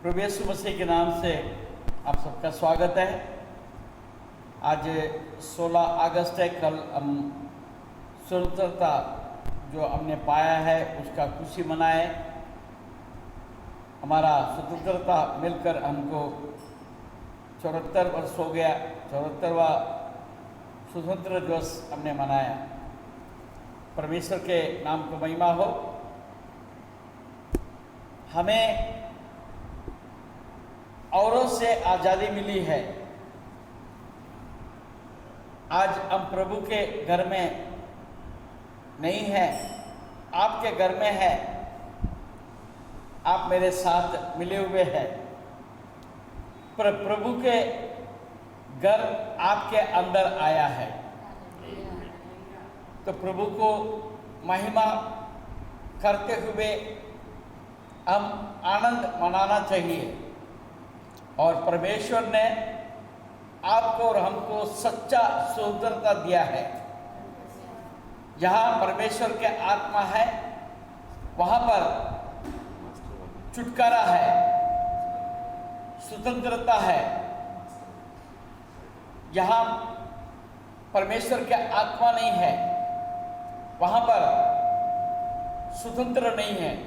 प्रभु यीशु मसीह के नाम से आप सबका स्वागत है। आज 16 अगस्त है। कल हम स्वतंत्रता जो हमने पाया है उसका खुशी मनाए। हमारा स्वतंत्रता मिलकर हमको 74 वर्ष हो गया। 74वां स्वतंत्र दिवस हमने मनाया। परमेश्वर के नाम को महिमा हो। हमें औरों से आज़ादी मिली है। आज हम प्रभु के घर में नहीं हैं, आपके घर में है। आप मेरे साथ मिले हुए हैं। पर प्रभु के घर आपके अंदर आया है, तो प्रभु को महिमा करते हुए हम आनंद मनाना चाहिए। और परमेश्वर ने आपको और हमको सच्चा स्वतंत्रता दिया है। जहाँ परमेश्वर के आत्मा है वहाँ पर छुटकारा है, स्वतंत्रता है। जहाँ परमेश्वर के आत्मा नहीं है वहाँ पर स्वतंत्र नहीं है।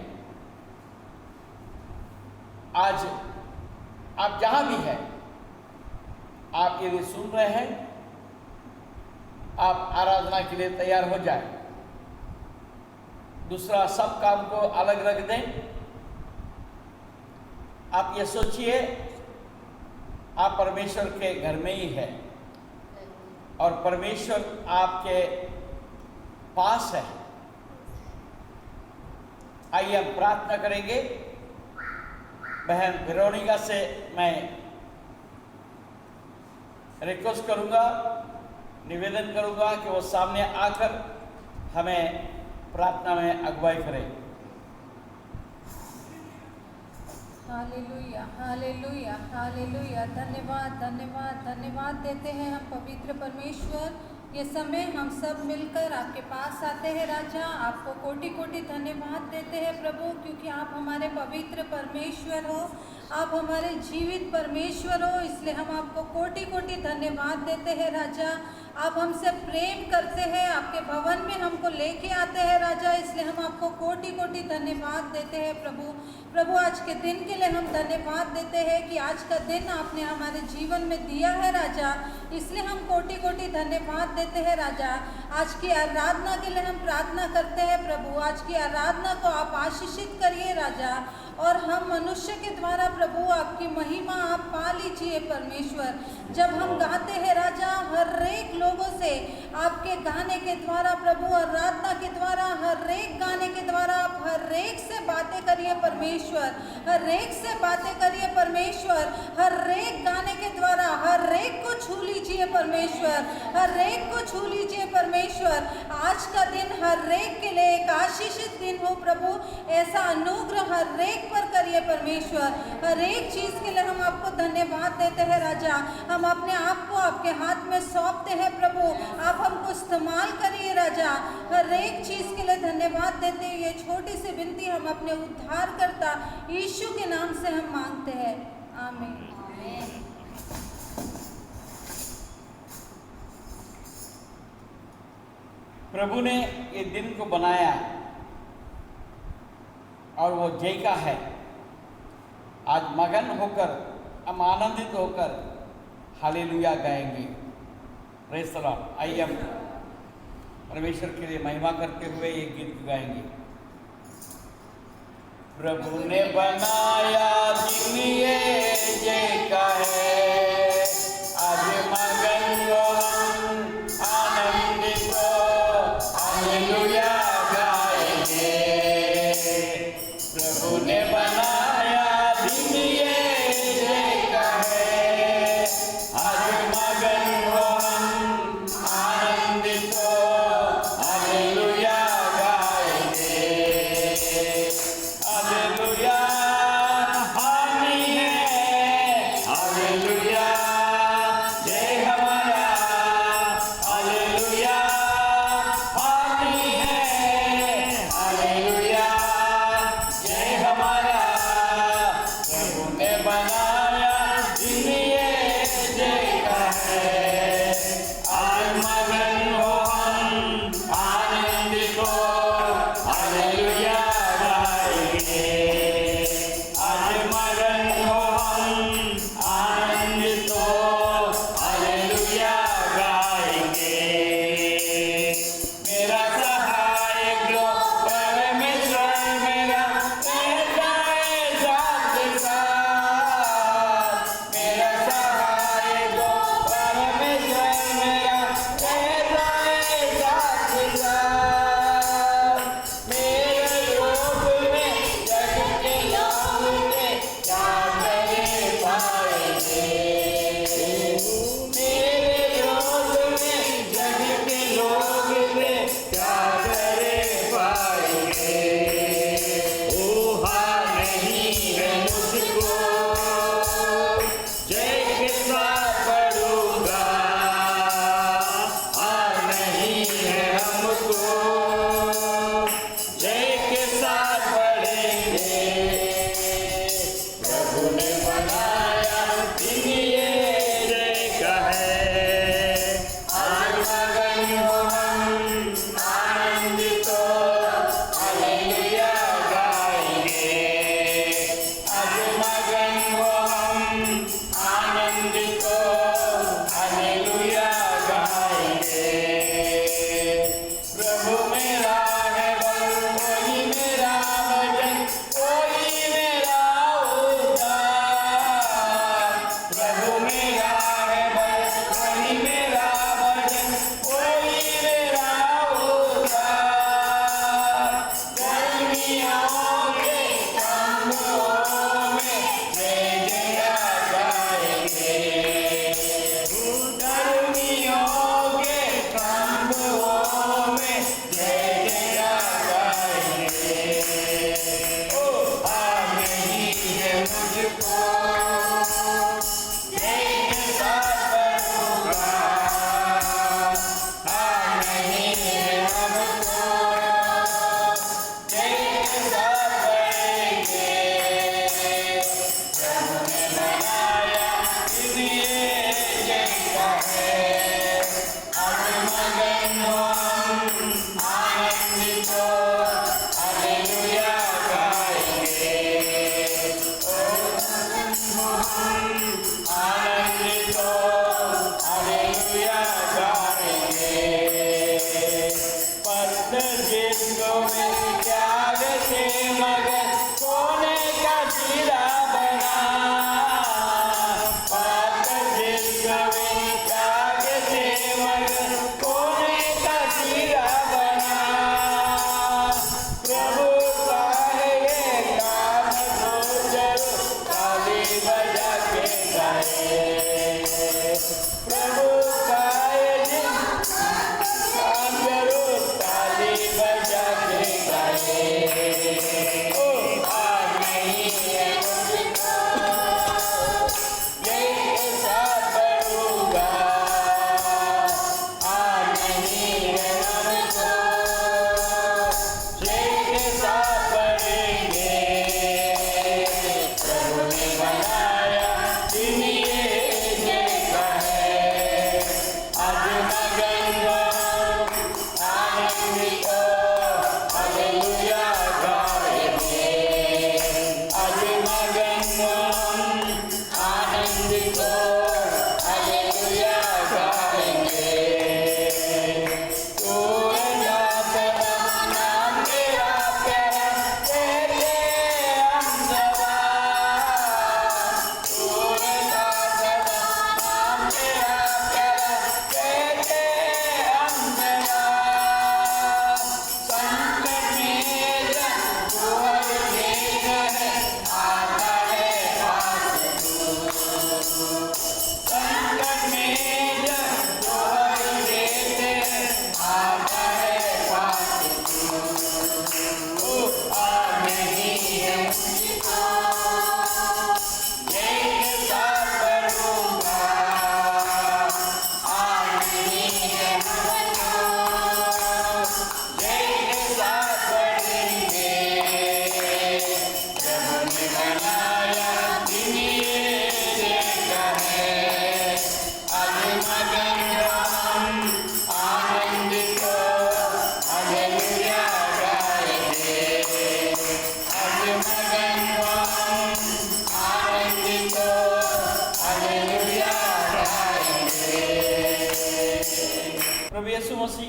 आज आप जहाँ भी हैं, आप यदि सुन रहे हैं, आप आराधना के लिए तैयार हो जाए। दूसरा सब काम को अलग रख दें। आप ये सोचिए आप परमेश्वर के घर में ही है और परमेश्वर आपके पास है। आइए हम प्रार्थना करेंगे। बहन वेरोनिका से मैं रिक्वेस्ट करूंगा, निवेदन करूंगा कि वो सामने आकर हमें प्रार्थना में अगुवाई करें। Hallelujah, hallelujah, hallelujah. धन्यवाद, धन्यवाद, धन्यवाद देते हैं हम पवित्र परमेश्वर। ये समय हम सब मिलकर आपके पास आते हैं राजा। आपको कोटि कोटि धन्यवाद देते हैं प्रभु, क्योंकि आप हमारे पवित्र परमेश्वर हो, आप हमारे जीवित परमेश्वर हो। इसलिए हम आपको कोटि कोटि धन्यवाद देते हैं राजा। आप हमसे प्रेम करते हैं, आपके भवन में हमको लेके आते हैं राजा। इसलिए हम आपको कोटि कोटि धन्यवाद देते हैं प्रभु। प्रभु आज के दिन के लिए हम धन्यवाद देते हैं कि आज का दिन आपने हमारे जीवन में दिया है राजा। इसलिए हम कोटि कोटि धन्यवाद देते हैं राजा। आज की आराधना के लिए हम प्रार्थना करते हैं प्रभु। आज की आराधना को आप आशीषित करिए राजा, और हम मनुष्य के द्वारा प्रभु आपकी महिमा आप पा लीजिए परमेश्वर। जब हम गाते हैं राजा, हर एक लोगों से आपके गाने के द्वारा प्रभु, आराधना के द्वारा, हर एक गाने के द्वारा आप हर एक से बातें करिए परमेश्वर। हर एक से बातें करिए परमेश्वर। हर एक गाने के द्वारा हर एक को छू लीजिए परमेश्वर। हर एक को छू लीजिए परमेश्वर। आज का दिन हर एक के लिए एक आशीषित दिन हो प्रभु। ऐसा अनुग्रह हर एक पर करिए परमेश्वर। हर एक चीज के लिए हम आपको धन्यवाद देते हैं राजा। हम अपने आप को आपके हाथ में सौंपते हैं प्रभु। आप हमको इस्तेमाल करिए राजा। हर एक चीज के लिए धन्यवाद देते हैं। ये छोटी सी विनती हम अपने उद्धारकर्ता यीशु के नाम से हम मांगते हैं, आमीन। प्रभु ने ये दिन को बनाया और वो जय का है। आज मगन होकर हम आनंदित होकर हालेलुया गाएंगे। Praise the Lord. आइए हम परमेश्वर के लिए महिमा करते हुए ये गीत गाएंगे। प्रभु ने बनाया दिन ये जय का है। आज मगन हो हम आनंदित हो हालेलुया गाएंगे। प्रभु ने बनाया दिन ये जय का है। आज मगन हो हम आनंदित हो हालेलुया गाएंगे। हालेलुया हानि है हालेलुया गाएंगे। आज मगन हो हम आनंदित हो, हालेलुया गाएंगे। मेरा सहायक जो परमेश्वर मेरा रहता है साथ साथ। मेरा सहायक जो परमेश्वर मेरा रहता है साथ साथ। मेरे रूप में जग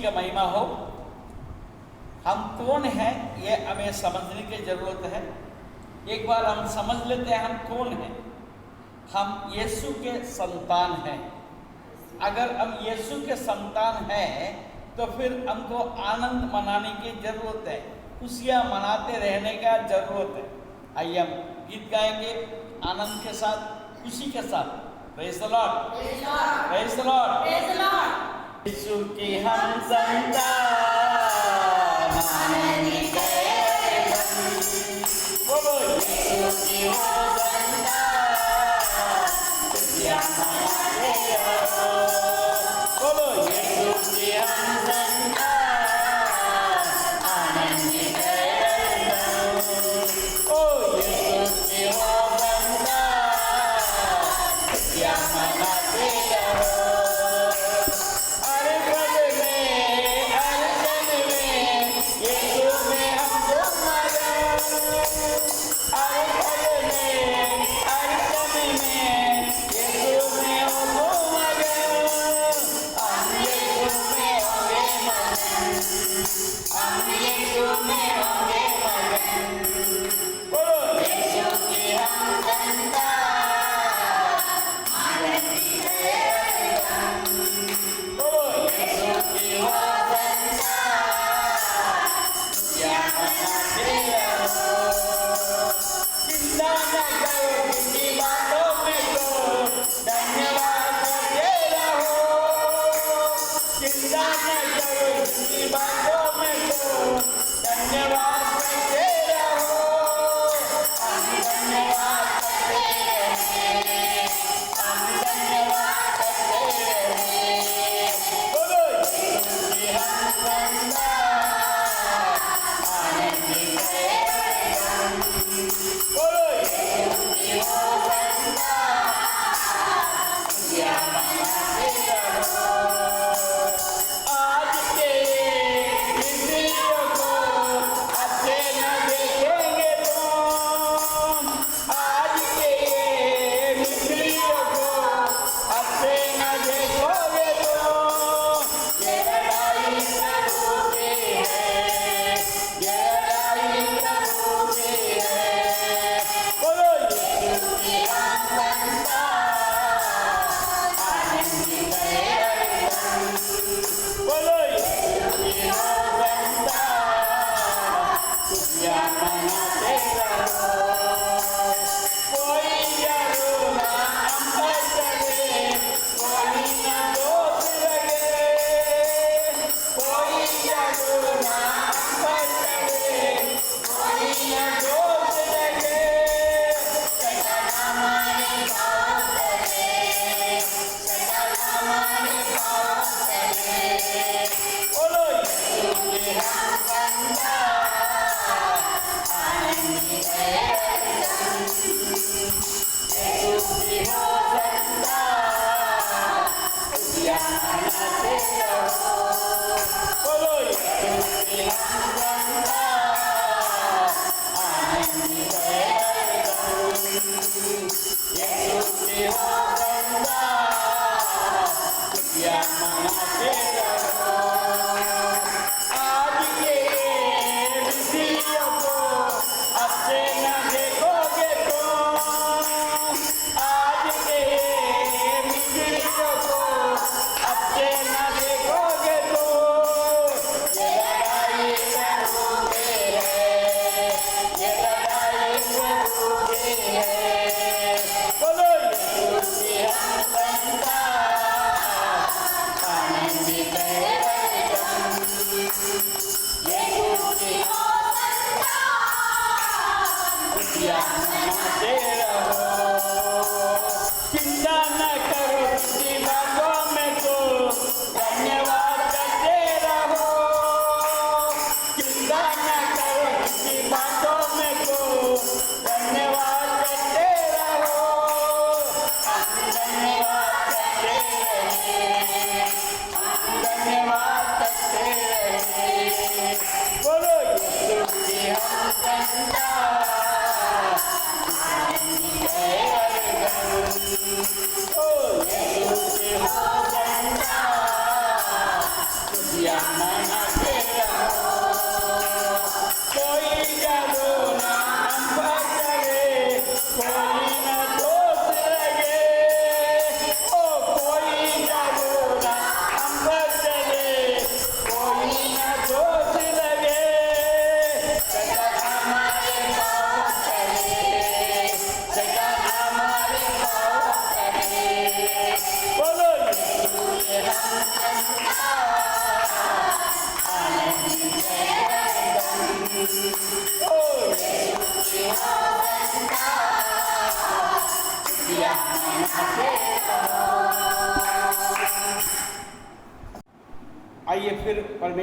का महिमा हो। हम कौन हैं ये हमें समझने की जरूरत है। एक बार हम समझ लेते हैं हम कौन हैं। हम यीशु के संतान हैं। अगर हम यीशु के संतान हैं तो फिर हमको आनंद मनाने की जरूरत है, खुशियाँ मनाते रहने का जरूरत है। आइए हम गीत गाएंगे आनंद के साथ, खुशी के साथ। Praise the lord, praise the lord. Yeshu की हम संतान, आनंदित है मन। बोलो यीशु की हम संतान, खुशियाँ मनाते रहो। बोलो यीशु की हम संतान, आनंदित है मन। ओ यीशु की हम संतान, खुशियाँ मनाते रहो। हर पल में, हर क्षण में यीशु में हम मगन। हर पल में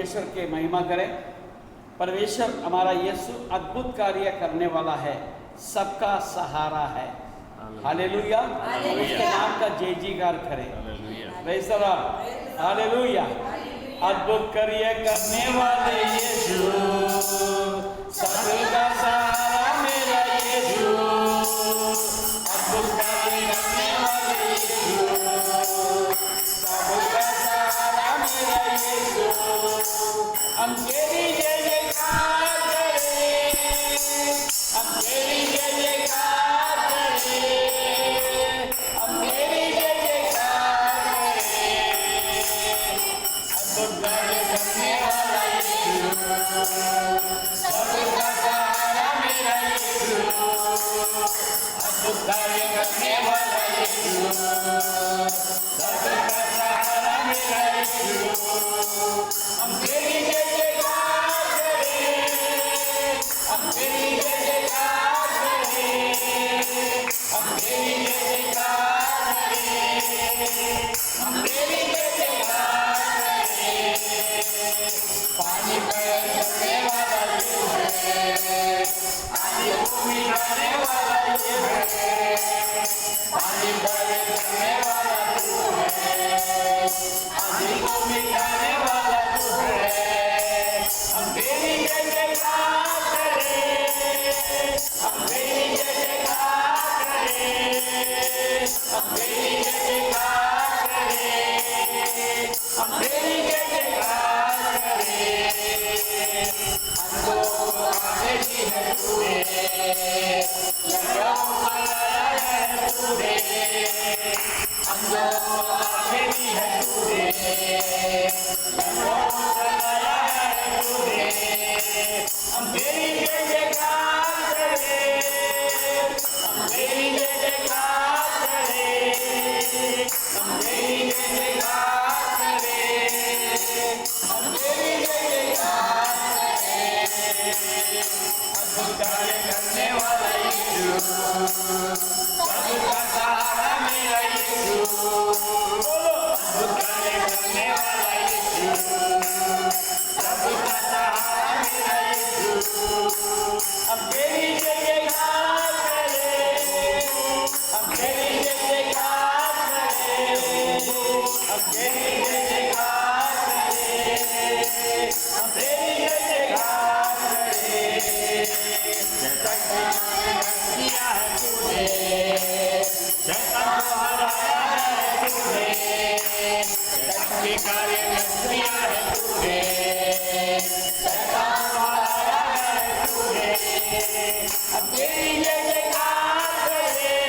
परमेश्वर के महिमा करें। परमेश्वर हमारा यीशु अद्भुत कार्य करने वाला है, सबका सहारा है। हालेलुया, उसके नाम का जय जयकार करें। Praise the lord, hallelujah. अद्भुत कार्य करने वाले यीशु, सबका सहारा मेरा यीशु। अद्भुत कार्य करने वाले यीशु, सबका सहारा मेरा यीशु। हम तेरी जय जयकार करें, हम तेरी जय जयकार करें, हम तेरी जय जयकार करें। अद्भुत कार्य करने वाला यीशु, सबका सहारा मेरा यीशु। अद्भुत कार्य करने वाला यीशु, सबका सहारा मेरा यीशु। हम तेरी जय जयकार करें, हम तेरी जय जयकार करें, हम तेरी जय जयकार करें, हम तेरी जय जयकार करें। पानी पर चलने वाला यीशु है, पानी को मिटाने वाला यीशु है। पानी पर चलने वाला तू है, पानी को मिटाने वाला तू है। हम तेरी जय जयकार करें, हम तेरी जय जयकार करें, हम तेरी जय जयकार करें, हम तेरी जय जयकार करें। हमको आगे दी है तूने, लगाओ मनाया है तूने। हमको आगे दी है तूने, लगाओ मनाया है तूने। हम तेरी जय जयकार करें, हम तेरी जय जयकार करें, हम तेरी जय जयकार करें, हम तेरी जय जयकार करें। अद्भुत कार्य करने वाला यीशु, सबका सहारा मेरा यीशु। बोलो, अद्भुत कार्य करने वाला यीशु, सबका सहारा मेरा यीशु। हम तेरी जय जयकार करें, हम तेरी जय जयकार करें, हम तेरी जय जयकार करें, हम तेरी जय जयकार करें। किया है तूने, शैतान को हराया है तूने, शैतान के कार्य किया है तूने, शैतान को हराया है तूने। हम तेरी जय जयकार करें,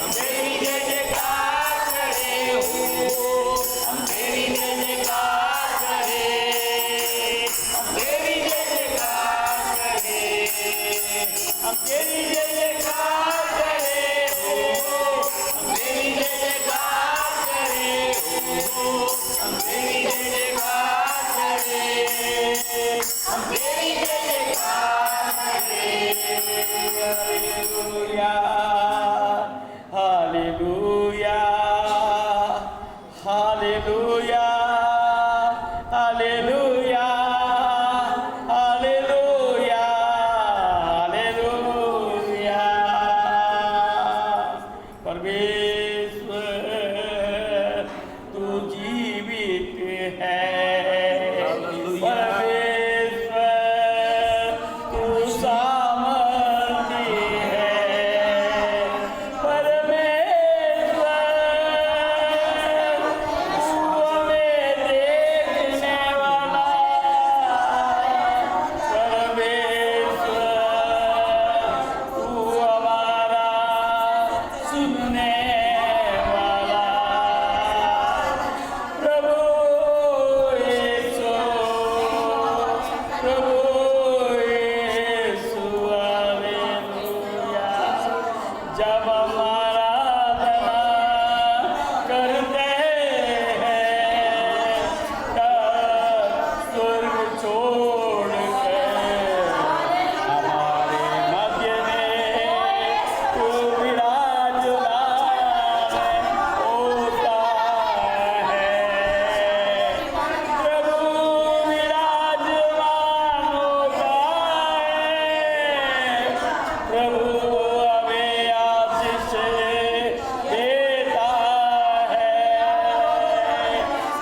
हम तेरी जय जयकार करें, हम तेरी जय जयकार करें, हम तेरी जय जयकार करें, हम तेरी जय जयकार करें, हम तेरी जय जयकार करें, हम तेरी जय जयकार करें, हम तेरी जय जयकार करें। Hallelujah, hallelujah, hallelujah, hallelujah, hallelujah, hallelujah. परमेश्वर तू जी प्रभु हमें आशीष देता है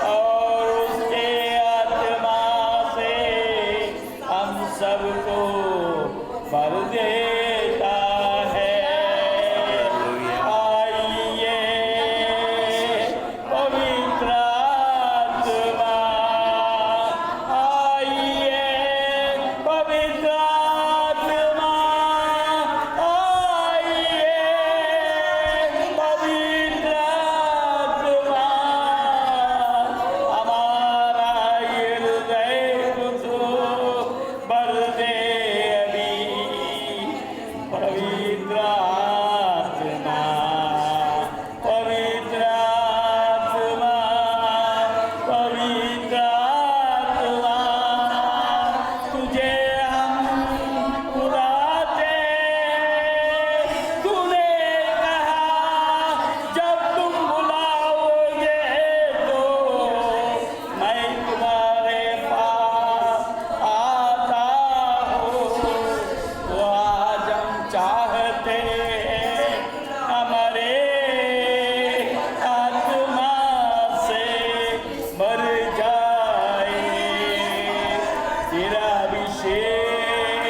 और उसके आत्मा से हम सबको भर देता है। आइए पवित्र आत्मा, आइए पवित्र आत्मा, आइए पवित्र आत्मा, हमारा हृदय को भर दे अभी। पवित्र आत्मा, पवित्र आत्मा, पवित्र आत्मा, तुझे हम बुलाते। तूने कहा जब तुम बुलाओगे तो मैं तुम्हारे पास आता हूँ। तो आज हम चाहते हैं हमारे आत्मा से भर जाए। तेरा अभिषेक,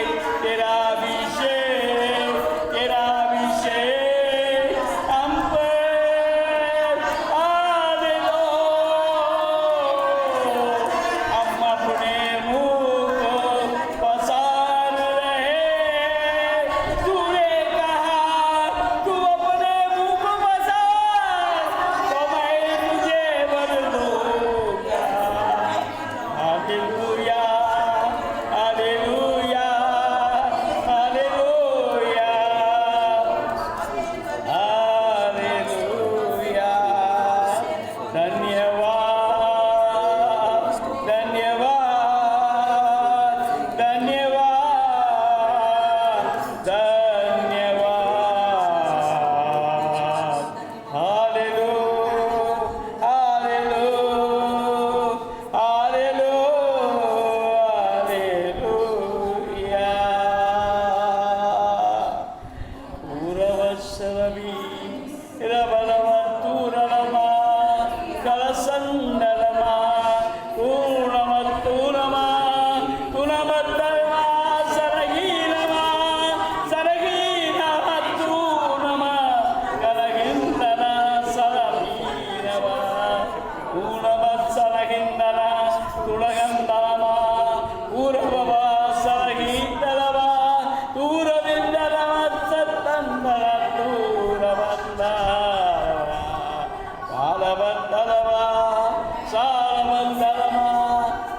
तेरा अभिषेक, तेरा अभिषेक हम पर आने दो। हम अपने मुंह को पसार रहे। तूने कहा तू अपने मुंह को पसार तो मैं तुझे भर दूंगा। Hallelujah, hallelujah, hallelujah, hallelujah. धन्यवाद, धन्यवाद, धन्यवाद, धन्यवाद। Hallelujah, hallelujah, hallelujah, hallelujah. पूर्वस्रवी रवरवतुरमा कलसंडलमा पूर्णमत्तुरमा तुनमत्तरमा सरगीनमा सरगीनमत्तुनमा कलगिन्दना सरवीरमा पूर्णमत्सरगिन्दना तुलगन्दनमा पूर्ववा सरगीन्दलमा तूरविन्दनमत्सत्तन्दना तूरवन्दना कालवन्दलमा सारवन्दलमा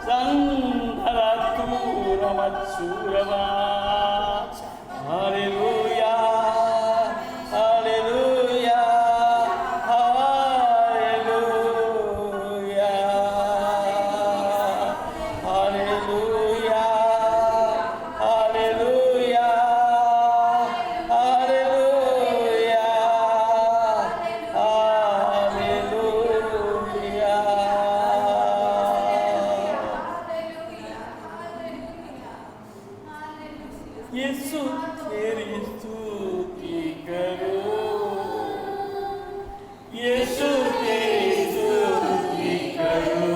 सन्दरतूरमत्सूरमा। Hallelujah, hallelujah, hallelujah, hallelujah, hallelujah, hallelujah, hallelujah. Yeshu तेरी स्तुति करो, यीशु तेरी स्तुति करो,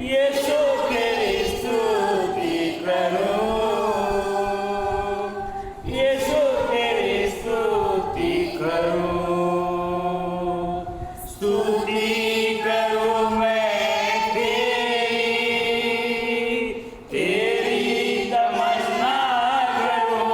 यीशु तेरी स्तुति करो, यीशु तेरी स्तुति करो, स्तुति करो मैं तेरी, तेरी तमन्ना करो।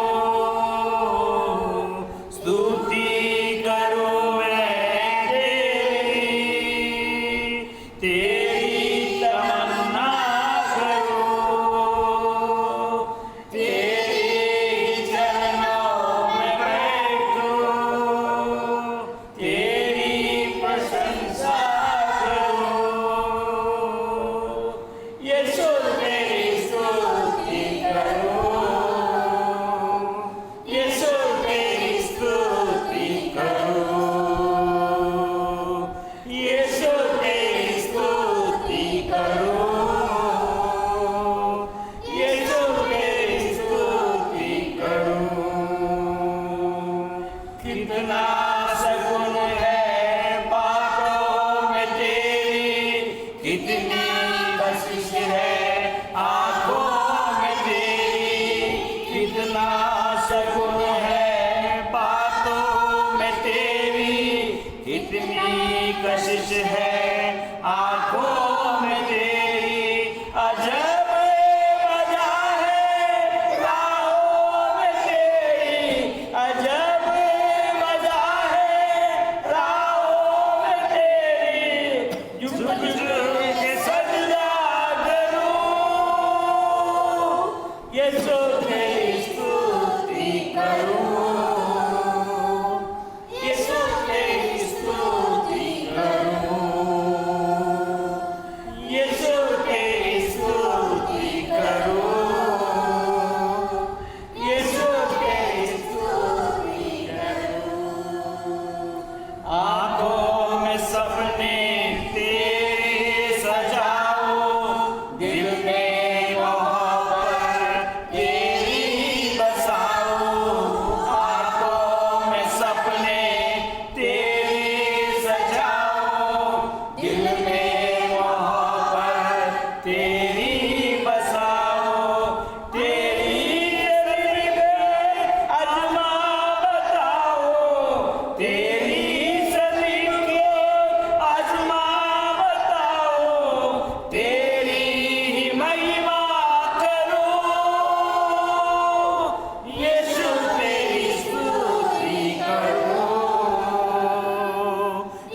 यीशु तेरी स्तुति करूं, यीशु तेरी स्तुति करूं, यीशु तेरी स्तुति करूं, यीशु तेरी स्तुति करूं। आंखों में सपने तेरे सजाओ, दिल में मोहब्बत तेरी बसाओ। आंखों में सपने तेरे सजाओ, दिल में मोहब्बत तेरी बसाओ। तेरी गली में अजमा बताओ, तेरी सदी के अजमा बताओ, तेरी ही महिमा करो। यीशु तेरी स्तुति करो,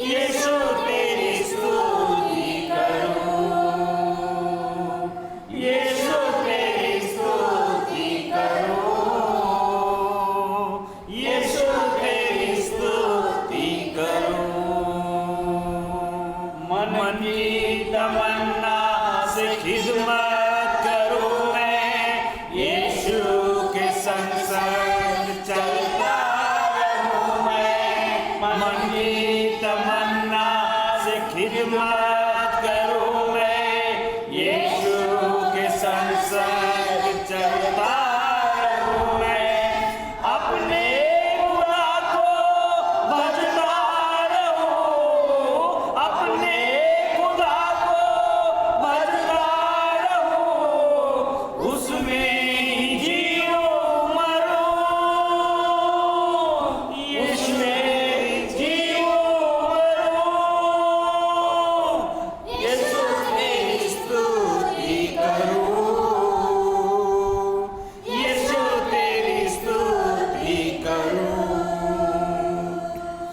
यीशु तेरी स्तुति करो, यीशु तेरी स्तुति करो, यीशु तेरी स्तुति करो। मन की तमन्ना से खिदमत करूं मैं, यीशु के संग संग चलता रहूं मैं। मन की तमन्ना से खिदमत करूं मैं, यीशु के संग संग चलता रहूं मैं। अपने खुदा को भजता रहूं, अपने खुदा को भजता रहूं, उसमें ही जियो मरूं, उसमें जियो मरूं। यीशु तेरी स्तुति करूं, यीशु तेरी स्तुति करूं,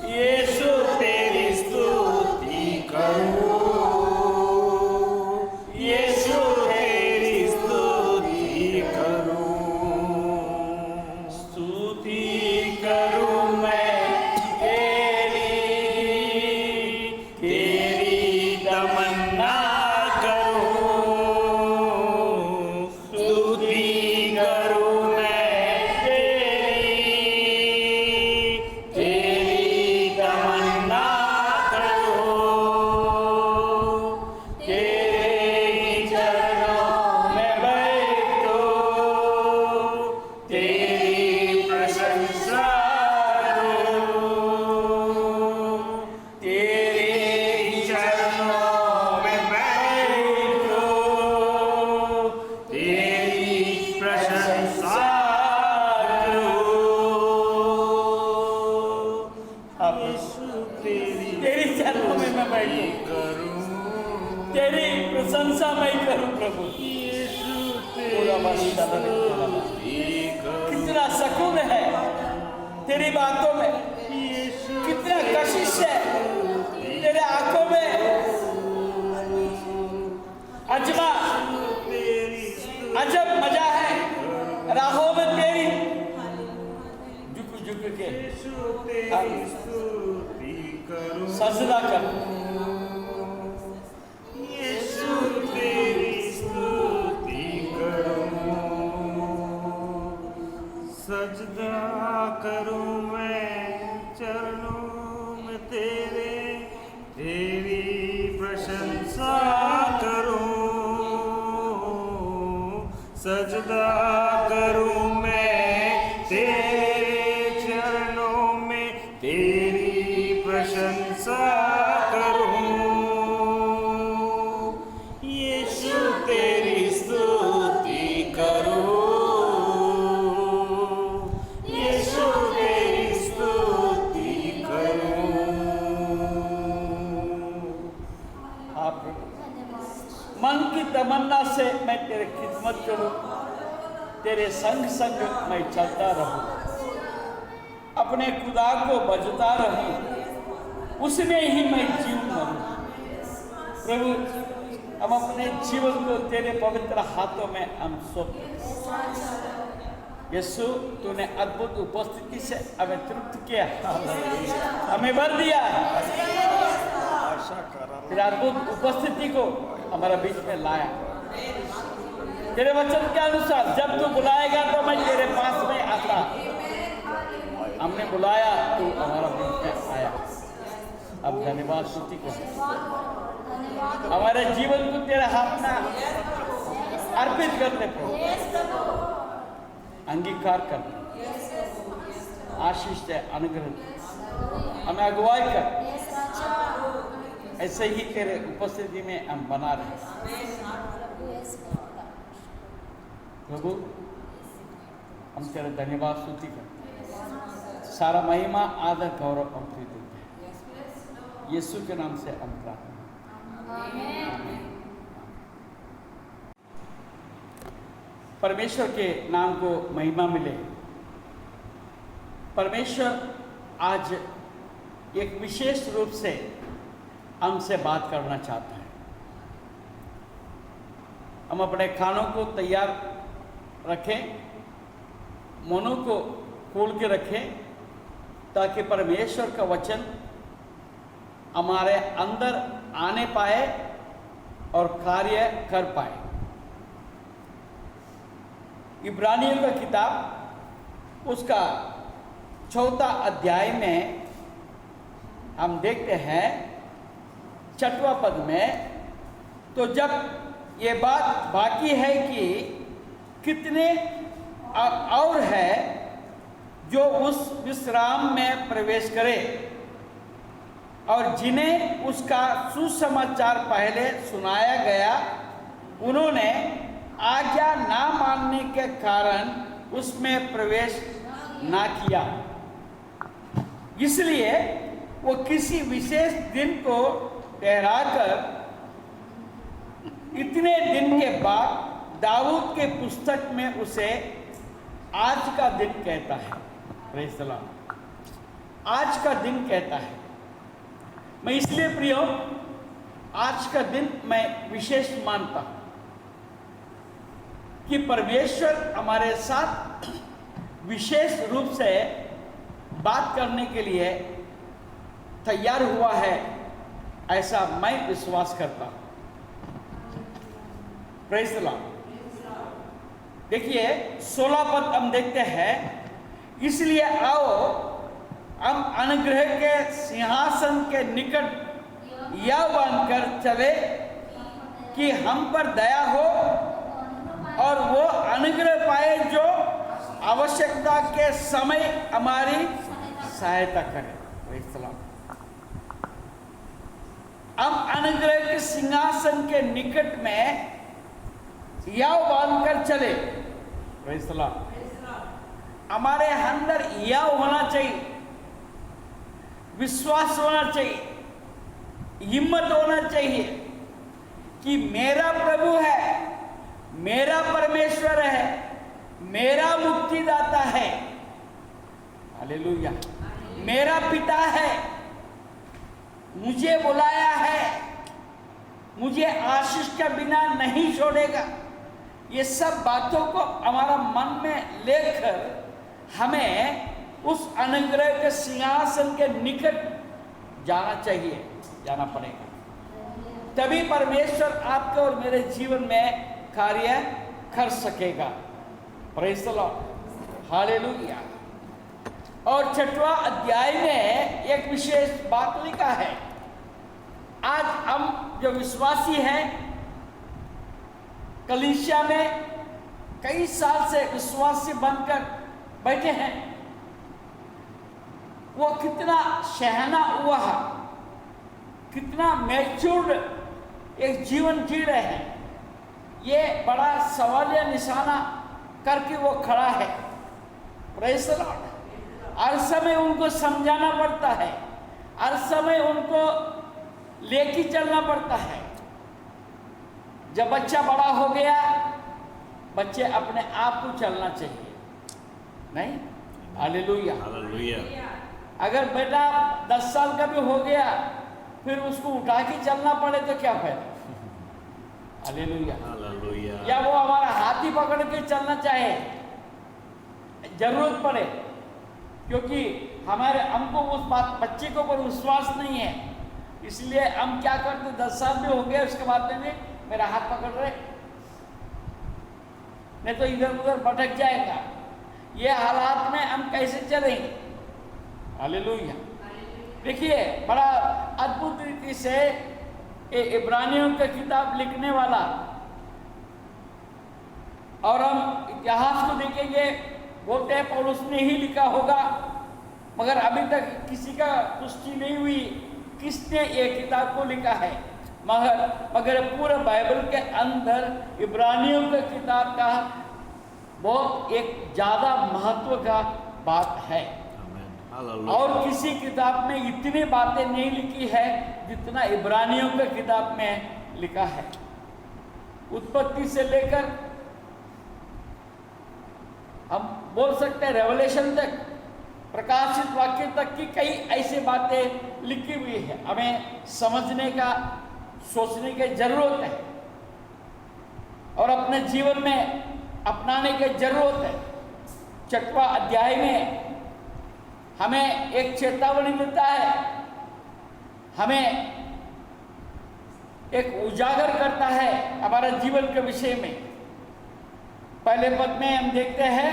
यीशु तेरी स्तुति करूं, यीशु तेरी स्तुति करूं। स्तुति करूं मैं तेरी, तेरी तमन्ना करूं। स्तुति करूं मैं तेरी, तेरी तमन्ना करूं। तेरे चरणों में बैठो, तेरी प्रशंसा करूं। तेरे चरणों में बैठो, तेरी प्रशंसा करूं। तेरी चरणों में मैं बैठूं, तेरी प्रशंसा मैं करूं प्रभु। कितना सुकून है तेरी बातों में, कितना कशिश है तेरे आंखों में। अजमा अजब मजा है राहों में तेरी, झुक झुक के सजदा कर। यीशु तेरी स्तुति करूं, सजदा करूं मैं चरणों में तेरे, तेरी प्रशंसा करूं। सजदा करूं मैं तेरे चरणों में, तेरी प्रशंसा करूं। यीशु तेरी स्तुति करूं, यीशु तेरी स्तुति करूं। आप मन की तमन्ना से मैं तेरे खिदमत करूं, तेरे संग संग मैं चलता रहूं, अपने खुदा को बजता रहूं, उसमें ही मैं जीवन मरूं। प्रभु, हम अपने जीवन को तेरे पवित्र हाथों में हम सौंप यीशु तूने अद्भुत उपस्थिति से हमें तृप्त किया, हमें भर दिया। तेरे अद्भुत उपस्थिति को हमारे बीच में लाया। तेरे वचन के अनुसार जब तू बुलाएगा तो मैं तेरे पास में आता। हमने बुलाया, तू हमारा बीच में आया। अब धन्यवाद स्तुति को हमारे जीवन को तेरे हाथ में अर्पित करने पर अंगीकार कर, आशीष से अनुग्रह हमें अगुवाई कर। ऐसे ही तेरे उपस्थिति में हम बना रहे। प्रभु हम तेरे धन्यवाद स्तुति कर, सारा महिमा आदर गौरव हम तुझे देते हैं। यीशु के नाम से हम प्रार्थना। परमेश्वर के नाम को महिमा मिले। परमेश्वर आज एक विशेष रूप से हमसे बात करना चाहता है। हम अपने कानों को तैयार रखें, मनों को खोल के रखें, ताकि परमेश्वर का वचन हमारे अंदर आने पाए और कार्य कर पाए। इब्रानियों का किताब उसका 4 अध्याय में हम देखते हैं 6वां पद में, तो जब ये बात बाकी है कि कितने और है जो उस विश्राम में प्रवेश करे और जिन्हें उसका सुसमाचार पहले सुनाया गया, उन्होंने आज्ञा ना मानने के कारण उसमें प्रवेश ना किया। इसलिए वो किसी विशेष दिन को ठहराकर इतने दिन के बाद दाऊद के पुस्तक में उसे आज का दिन कहता है। प्रेज़ द लॉर्ड, आज का दिन कहता है। मैं इसलिए प्रियो आज का दिन मैं विशेष मानता हूं कि परमेश्वर हमारे साथ विशेष रूप से बात करने के लिए तैयार हुआ है, ऐसा मैं विश्वास करता हूं। Praise the Lord. देखिए 16 पद हम देखते हैं, इसलिए आओ हम अनुग्रह के सिंहासन के निकट यह बनकर चले कि हम पर दया हो और वो अनुग्रह पाए जो आवश्यकता के समय हमारी सहायता करे। Praise the Lord. हम अनुग्रह के सिंहासन के निकट में यह बांधकर चले। Praise the Lord. हमारे अंदर यह होना चाहिए, विश्वास होना चाहिए, हिम्मत होना चाहिए कि मेरा प्रभु है, मेरा परमेश्वर है, मेरा मुक्तिदाता है। हालेलुया। मेरा पिता है, मुझे बुलाया है, मुझे आशीष के बिना नहीं छोड़ेगा। ये सब बातों को हमारा मन में लेकर हमें उस अनुग्रह के सिंहासन के निकट जाना चाहिए, जाना पड़ेगा। तभी परमेश्वर आपके और मेरे जीवन में कार्य कर सकेगा। Praise the lord. हालेलुया। और 6वां अध्याय में एक विशेष बात लिखा है। आज हम जो विश्वासी हैं, कलीसिया में कई साल से विश्वासी बनकर बैठे हैं, वो कितना सहना हुआ है, कितना मैच्योर्ड एक जीवन जी रहे हैं, ये बड़ा सवालिया निशाना करके वो खड़ा है। Praise the Lord. हर समय उनको समझाना पड़ता है, हर समय उनको लेके चलना पड़ता है। जब बच्चा बड़ा हो गया, बच्चे अपने आप को चलना चाहिए, नहीं? हालेलुया। हालेलुया। अगर बेटा 10 साल का भी हो गया, फिर उसको उठा के चलना पड़े तो क्या फायदा? हालेलुया। हालेलुया। या वो हमारा हाथ ही पकड़ के चलना चाहे, जरूरत पड़े, क्योंकि हमको उस बच्चे के ऊपर विश्वास नहीं है, इसलिए हम क्या करते, 10 साल में हो गए उसके बाद में मेरा हाथ पकड़ रहे, नहीं तो इधर उधर भटक जाएगा। ये हालात में हम कैसे चलेंगे? हालेलुया। देखिए बड़ा अद्भुत रीति से इब्रानियों का किताब लिखने वाला, और हम इतिहास को देखेंगे, बोलते हैं पौलुस ने ही लिखा होगा, मगर अभी तक किसी का पुष्टि नहीं हुई किसने ये किताब को लिखा है। मगर पूरे बाइबल के अंदर इब्रानियों का किताब का बहुत एक ज़्यादा महत्व का बात है, और किसी किताब में इतनी बातें नहीं लिखी है जितना इब्रानियों के किताब में लिखा है। उत्पत्ति से लेकर हम बोल सकते हैं रेवलेशन तक, प्रकाशित वाक्य तक की कई ऐसी बातें लिखी हुई है, हमें समझने का, सोचने की जरूरत है और अपने जीवन में अपनाने की जरूरत है। 6वां अध्याय में हमें एक चेतावनी देता है, हमें एक उजागर करता है हमारे जीवन के विषय में। पहले पद में हम देखते हैं,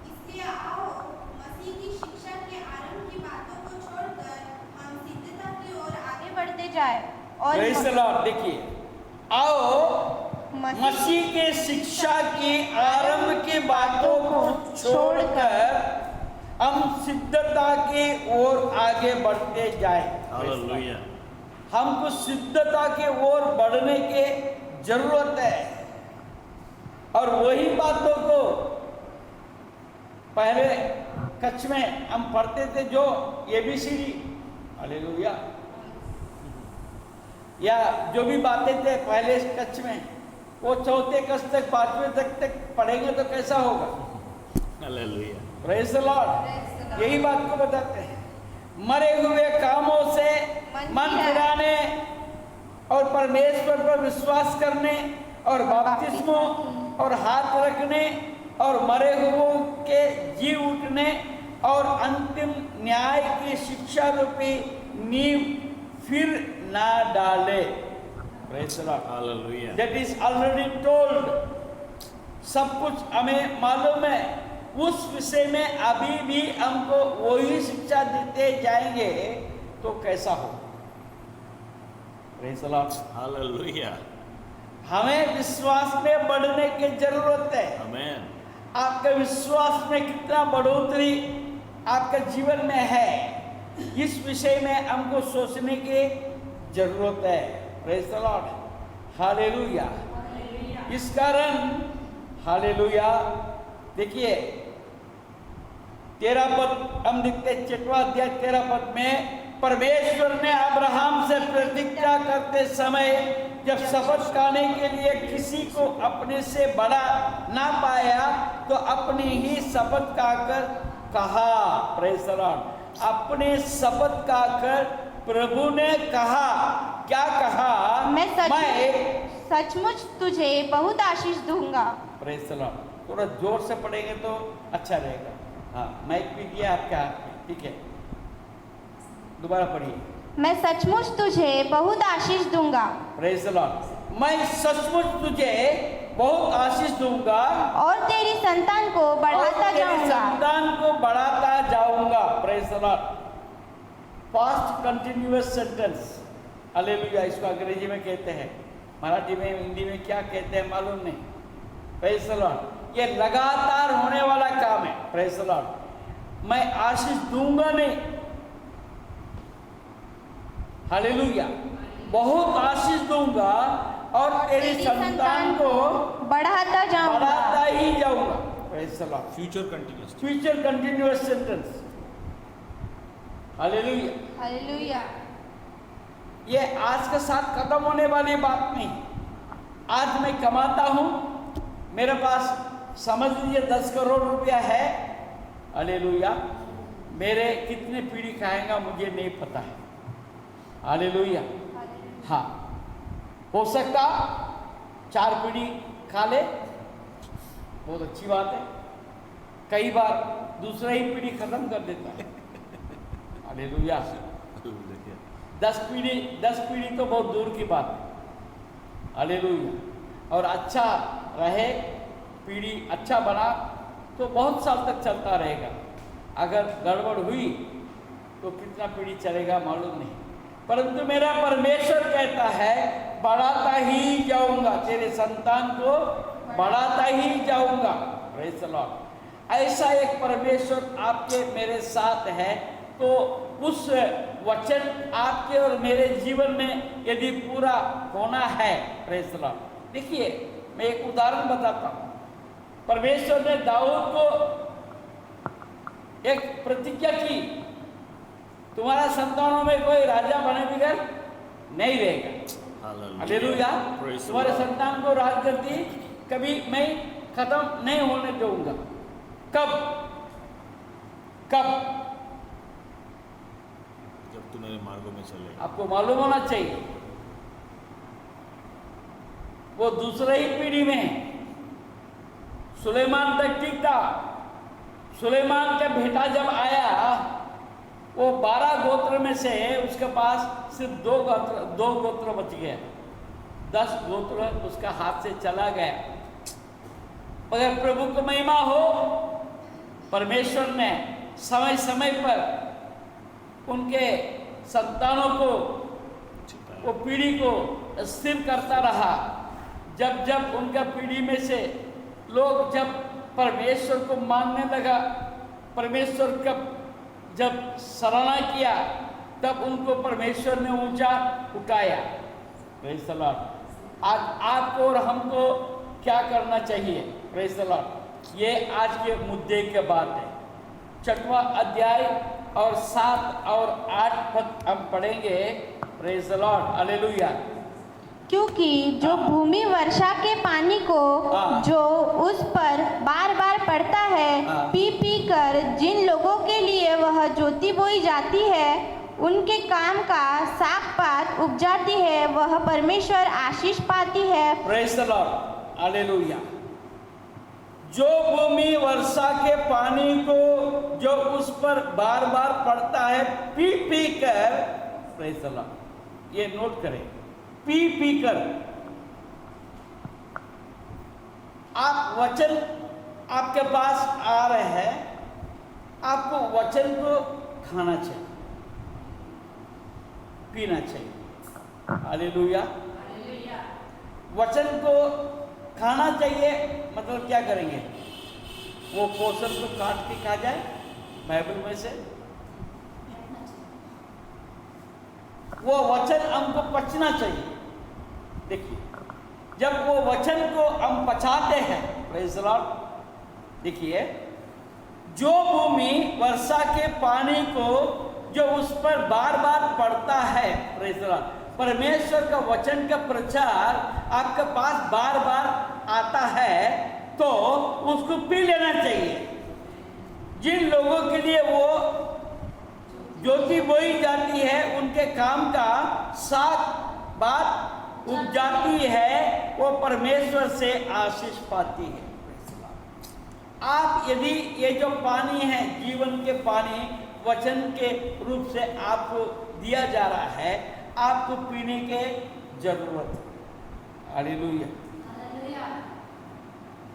इसलिए आओ मसीह की शिक्षा के आरंभ की बातों को छोड़कर हम सिद्धता की ओर आगे बढ़ते जाए और Praise the Lord। देखिए, आओ मसीह के शिक्षा की आरंभ की बातों को छोड़कर हम सिद्धता की ओर आगे बढ़ते जाए। हालेलुया। हमको सिद्धता की ओर बढ़ने की जरूरत है, और वही बातों को पहले कच्छ में हम पढ़ते थे, जो ABCD, हालेलुया, या जो भी बातें थे पहले कच्छ में, वो चौथे कच्छ तक 5वें तक पढ़ेंगे तो कैसा होगा? हालेलुया। Praise the Lord. यही बात को बताते हैं, मरे हुए कामों से मन फिराने और परमेश्वर पर विश्वास करने और बपतिस्मों और हाथ रखने और मरे हुओं के जी उठने और अंतिम न्याय की शिक्षा रूपी नींव फिर ना डाले। Praise the lord. Hallelujah. That is already told. सब कुछ हमें मालूम है, उस विषय में अभी भी हमको वही शिक्षा देते जाएंगे तो कैसा हो? Praise the lord. हालेलुया। हमें विश्वास में बढ़ने की जरूरत है। आमेन। आपके विश्वास में कितना बढ़ोतरी आपके जीवन में है, इस विषय में हमको सोचने की जरूरत है। Praise the lord. हालेलुया। इस कारण हालेलुया, देखिए 13 पद हम देखते हैं, 6वां अध्याय 13 पद में, परमेश्वर ने अब्राहम से प्रतिज्ञा करते समय जब शपथ खाने के लिए किसी को अपने से बड़ा ना पाया तो अपनी ही शपथ खाकर कहा। Praise the Lord. अपने शपथ खाकर प्रभु ने कहा, क्या कहा? मैं सचमुच तुझे बहुत आशीष दूंगा। Praise the Lord. थोड़ा जोर से पढ़ेंगे तो अच्छा रहेगा। हाँ, माइक भी दिया आपके हाथ में, ठीक है, दोबारा पढ़िए। मैं सचमुच तुझे बहुत आशीष दूंगा। Praise the Lord. मैं सचमुच तुझे बहुत आशीष दूंगा और तेरी संतान को बढ़ाता जाऊंगा। संतान को बढ़ाता जाऊंगा। Praise the Lord. Past continuous sentence, hallelujah, इसको अंग्रेजी में कहते हैं, मराठी में, हिंदी में क्या कहते हैं मालूम नहीं। Praise the Lord. ये लगातार होने वाला काम है। Praise the Lord. मैं आशीष दूंगा नहीं, हालेलुया, बहुत आशीष दूंगा और तेरी संतान को बढ़ाता जाऊंगा। बढ़ाता ही जाऊंगा। Praise the Lord. Future continuous. Future continuous sentence, hallelujah. Hallelujah. ये आज के साथ खत्म होने वाली बात नहीं। आज मैं कमाता हूं, मेरे पास समझ लीजिए 10 करोड़ रुपया है, हालेलुया, मेरे कितने पीढ़ी खाएगा मुझे नहीं पता है। हालेलुया। हाँ, हो सकता 4 पीढ़ी खा ले, बहुत अच्छी बात है। कई बार दूसरा ही पीढ़ी खत्म कर देता है। हालेलुया। 10 पीढ़ी तो बहुत दूर की बात है। हालेलुया। और अच्छा रहे, पीढ़ी अच्छा बना तो बहुत साल तक चलता रहेगा। अगर गड़बड़ हुई तो कितना पीढ़ी चलेगा मालूम नहीं। परंतु मेरा परमेश्वर कहता है बढ़ाता ही जाऊंगा, तेरे संतान को बढ़ाता ही जाऊंगा। Praise the Lord. ऐसा एक परमेश्वर आपके मेरे साथ है, तो उस वचन आपके और मेरे जीवन में यदि पूरा होना है, प्रेज़ द लॉर्ड। देखिए, मैं एक उदाहरण बताता हूँ। परमेश्वर ने दाऊद को एक प्रतिज्ञा की, तुम्हारा संतानों में कोई राजा बने बगैर नहीं रहेगा। हालेलुया। तुम्हारे संतान को राजगद्दी कभी मैं खत्म नहीं होने दूंगा। कब? जब तू मेरे मार्गों में चले। आपको मालूम होना चाहिए, वो दूसरे ही पीढ़ी में सुलेमान तक ठीक था। सुलेमान का बेटा जब आया, वो 12 गोत्र में से उसके पास सिर्फ 2 गोत्र बच गए। 10 गोत्र उसका हाथ से चला गया। मगर प्रभु को महिमा हो, परमेश्वर ने समय समय पर उनके संतानों को, वो पीढ़ी को स्थिर करता रहा। जब जब उनका पीढ़ी में से लोग जब परमेश्वर को मानने लगा, परमेश्वर का जब सराहना किया, तब उनको परमेश्वर ने ऊंचा उठाया। Praise the Lord. आज आपको और हमको क्या करना चाहिए? Praise the Lord. ये आज के मुद्दे के बात है। 6वां अध्याय और 7 और 8 पद हम पढ़ेंगे। Praise the lord. हालेलुया। क्योंकि जो भूमि वर्षा के पानी को जो उस पर बार बार पड़ता है, पी पी कर जिन लोगों के लिए वह ज्योति बोई जाती है, उनके काम का साग पात उग जाती है, वह परमेश्वर आशीष पाती है। Praise the lord. हालेलुया। जो भूमि वर्षा के पानी को जो उस पर बार बार पड़ता है, पी पी कर, प्रेज़ द लॉर्ड, ये नोट करें, पी पी कर। आप वचन आपके पास आ रहे हैं, आपको वचन को खाना चाहिए, पीना चाहिए। हालेलुया। वचन को खाना चाहिए मतलब क्या करेंगे? वो पोर्शन को काट के खा जाए बाइबल में से। वो वचन हमको पचना चाहिए। देखिए, जब वो वचन को हम पचाते हैं, प्रेज़ द लॉर्ड, देखिए, जो भूमि वर्षा के पानी को जो उस पर बार बार पड़ता है, प्रेज़ द लॉर्ड, परमेश्वर का वचन का प्रचार आपके पास बार बार आता है, तो उसको पी लेना चाहिए। जिन लोगों के लिए वो ज्योति बोई जाती है, उनके काम का साथ बात उग जाती है, वो परमेश्वर से आशीष पाती है। आप यदि ये जो पानी है, जीवन के पानी वचन के रूप से आपको दिया जा रहा है, आपको पीने के जरूरत है। हालेलुया।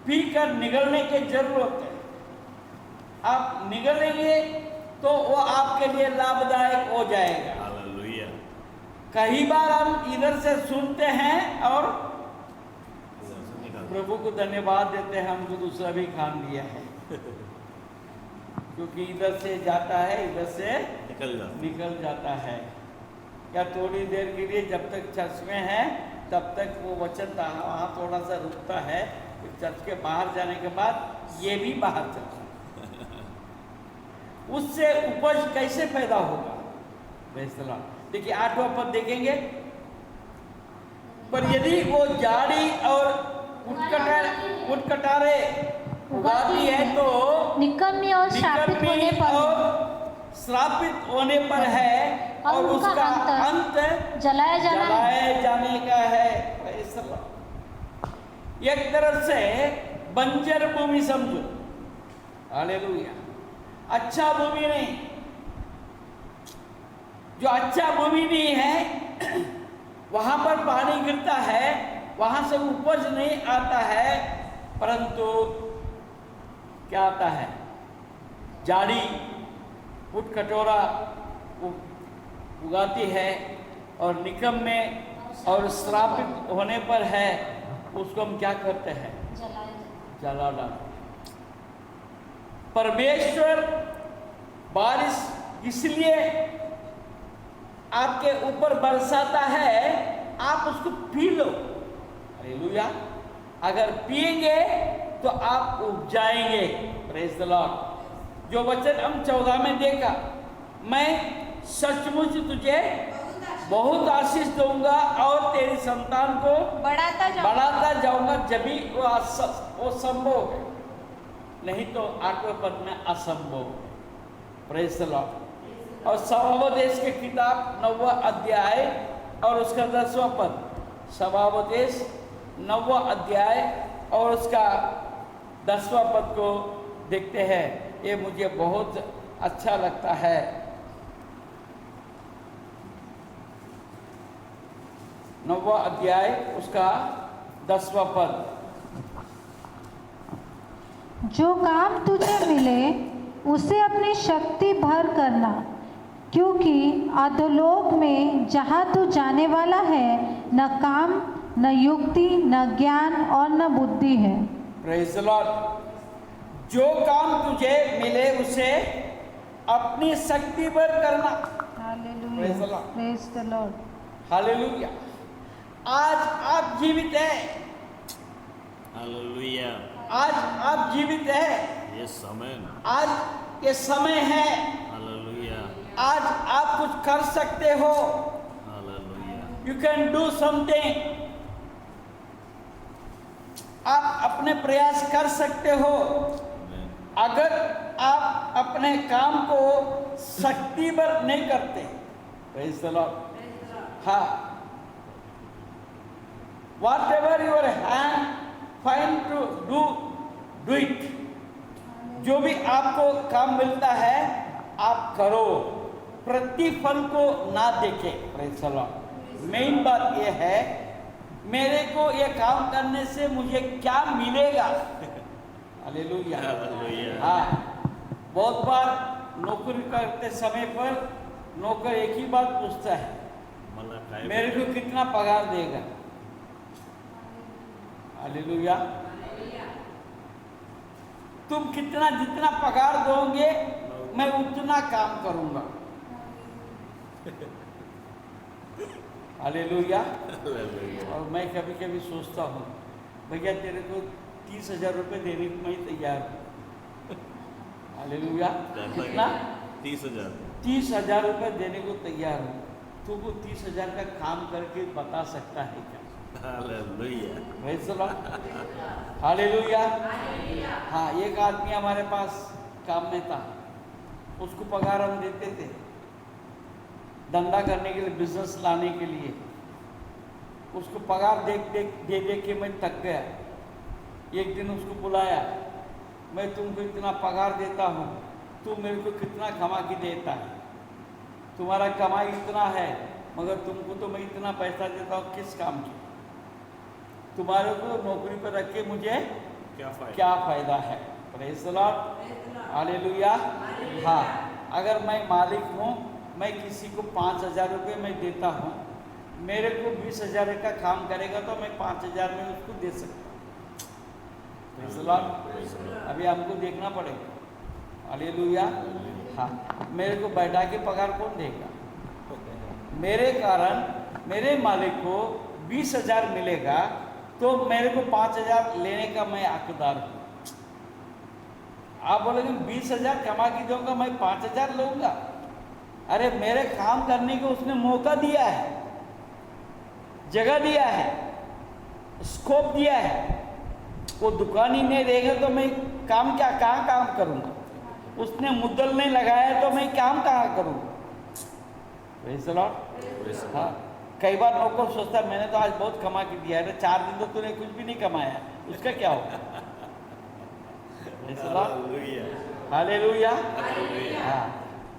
पीकर निगलने की जरूरत है। आप निगलेंगे तो वो आपके लिए लाभदायक हो जाएगा। हालेलुया। कई बार हम इधर से सुनते हैं और प्रभु को धन्यवाद देते हैं, हमको दूसरा भी काम दिया है। क्योंकि इधर से जाता है, इधर से निकल जाता है। या थोड़ी देर के लिए जब तक चर्च में है तब तक वो वचन वहाँ थोड़ा सा रुकता है, फिर चर्च के बाहर जाने के बाद ये भी बाहर चलता है। उससे उपज कैसे पैदा होगा? देखिए 8वां पद देखेंगे। पर यदि वो जाड़ी और उटकटारे उगाती है तो निकम्मी और श्रापित होने पर है, और उसका अंत जलाए जाने का है। एक तरफ से बंजर भूमि समझो, हालेलुया, अच्छा भूमि नहीं। जो अच्छा भूमि नहीं है वहां पर पानी गिरता है, वहां से उपज नहीं आता है, परंतु क्या आता है? जाड़ी, फुट कटोरा उगाती है और निकम्मे और श्रापित होने पर है उसको हम क्या करते हैं? जला डालते। परमेश्वर बारिश इसलिए आपके ऊपर बरसाता है, आप उसको पी लो, हालेलुया। अगर पिएंगे तो आप उपजाएंगे, प्रेज द लॉर्ड। जो वचन हम 14 में देखा, मैं सचमुच तुझे बहुत आशीष दूंगा और तेरी संतान को बढ़ाता जाऊंगा, जब भी वो संभव है, नहीं तो 8वें पद में असंभव है, प्रेज द लॉर्ड। और स्वभावोपदेश की किताब 9वां अध्याय और उसका 10वां पद, स्वभावोपदेश 9वां अध्याय और उसका 10वां पद को देखते हैं। ये मुझे बहुत अच्छा लगता है। 9वां अध्याय उसका 10वां पद, जो काम तुझे मिले उसे अपनी शक्ति भर करना, क्योंकि अधोलोक में जहाँ तू जाने वाला है न काम, न युक्ति, न ज्ञान और न बुद्धि है। Praise the Lord. जो काम तुझे मिले उसे अपनी शक्ति भर करना। Hallelujah, praise the lord, hallelujah. आज आप जीवित हैं, हालेलुया। आज आप जीवित हैं, ये समय, आज ये समय है, हालेलुया, आज आप कुछ कर सकते हो, hallelujah. You can do something. आप अपने प्रयास कर सकते हो। अगर आप अपने काम को शक्ति भर नहीं करते, प्रेज द लॉर्ड, हाँ, whatever your hand find to do it। जो भी आपको काम मिलता है आप करो, प्रतिफल को ना देखे, प्रेज द लॉर्ड। मेन बात यह है, मेरे को ये काम करने से मुझे क्या मिलेगा, हालेलुया, हालेलुया। हाँ, बहुत बार नौकरी करते समय पर नौकर एक ही बात पूछता है, मेरे को कितना पगार देगा, हालेलुया। तुम जितना पगार दोगे मैं उतना काम करूंगा, हालेलुया। और मैं कभी कभी सोचता हूँ, भैया तेरे को 30,000 रुपये देने को मैं तैयार हूँ, हालेलुया। कितना? 30,000। 30,000 रुपये देने को तैयार हूँ। तो वो 30,000 का काम करके बता सकता है क्या? Hallelujah, praise the lord, hallelujah. हाँ, एक आदमी हमारे पास काम में था, उसको पगार हम देते थे धंधा करने के लिए, बिजनेस लाने के लिए। उसको पगार दे के मैं थक गया। एक दिन उसको बुलाया, मैं तुमको इतना पगार देता हूँ, तू मेरे को कितना कमा के देता है? तुम्हारा कमाई इतना है, मगर तुमको तो मैं इतना पैसा देता हूँ किस काम की? तुम्हारे को नौकरी पर रख के मुझे क्या फायदा है? Praise the lord, hallelujah. हाँ, अगर मैं मालिक हूँ, मैं किसी को 5,000 रुपये मैं देता हूँ, मेरे को 20,000 का काम करेगा तो मैं 5,000 में उसको दे सकता हूँ, प्रेज द लॉर्ड। अभी हमको देखना पड़ेगा, हालेलुया। हाँ, मेरे को बैठा के पगार कौन देगा? मेरे कारण मेरे मालिक को 20,000 मिलेगा तो मेरे को 5,000 लेने का मैं हकदार हूँ। आप बोलेंगे 20,000 कमा के दूंगा, मैं 5,000 लूँगा। अरे मेरे काम करने को उसने मौका दिया है, जगह दिया है, स्कोप दिया है। वो दुकान ही नहीं देगा तो मैं कहाँ काम करूँगा? उसने मुद्दल नहीं लगाया तो मैं काम कहाँ करूँगा? Praise the Lord. हाँ, कई बार नौकर सोचता है मैंने तो आज बहुत कमा के दिया है, 4 दिन तो तूने कुछ भी नहीं कमाया, उसका क्या होगा? हालेलुया। हालेलुया। हालेलुया। हाँ,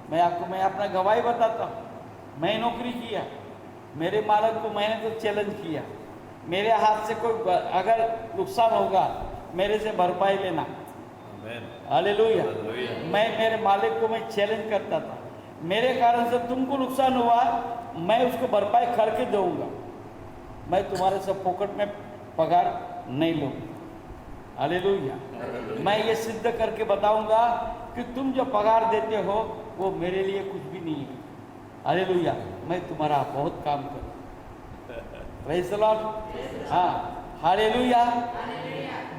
मैं अपना गवाही बताता हूँ। मैं नौकरी किया, मेरे मालिक को मैंने तो चैलेंज किया, मेरे हाथ से कोई अगर नुकसान होगा मेरे से भरपाई लेना। आमेन। हालेलुया। हालेलुया। मैं मेरे मालिक को मैं चैलेंज करता था, मेरे कारण से तुमको नुकसान हुआ, मैं उसको भरपाई करके दूंगा, मैं तुम्हारे से पॉकेट में पगार नहीं लूँगा। हालेलुया। मैं ये सिद्ध करके बताऊंगा कि तुम जो पगार देते हो वो मेरे लिए कुछ भी नहीं है। हालेलुया। मैं तुम्हारा बहुत काम करूँ। Praise the Lord. हाँ, हालेलुया।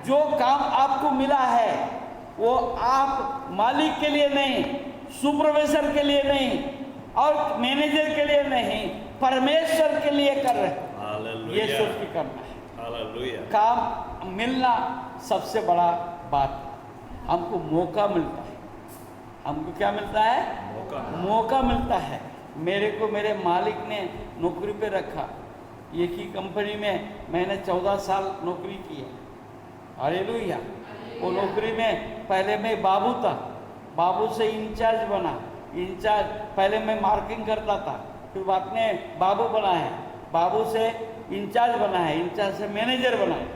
जो काम आपको मिला है वो आप मालिक के लिए नहीं, सुपरवाइजर के लिए नहीं और मैनेजर के लिए नहीं, परमेश्वर के लिए कर रहे हैं। हालेलुया। ये सोच के करना है। हालेलुया। काम मिलना सबसे बड़ा बात है। हमको मौका मिलता है। हमको क्या मिलता है? मौका मिलता है। मेरे को मेरे मालिक ने नौकरी पे रखा, एक ही कंपनी में मैंने 14 साल नौकरी की है। हालेलुया। वो नौकरी में पहले मैं बाबू था, बाबू से इंचार्ज बना, इंचार्ज पहले मैं मार्किंग करता था, फिर बाद में बाबू बना है, बाबू से इंचार्ज बना है, इंचार्ज से मैनेजर बना है।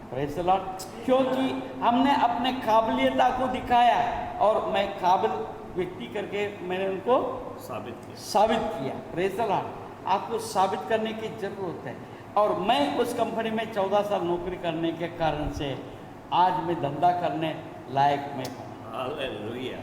Praise the Lord. क्योंकि हमने अपने काबिलियता को दिखाया और मैं काबिल व्यक्ति करके मैंने उनको साबित किया। Praise the Lord. आपको साबित करने की जरूरत है। और मैं उस कंपनी में 14 साल नौकरी करने के कारण से आज मैं धंधा करने लायक में हूँ। हालेलुया।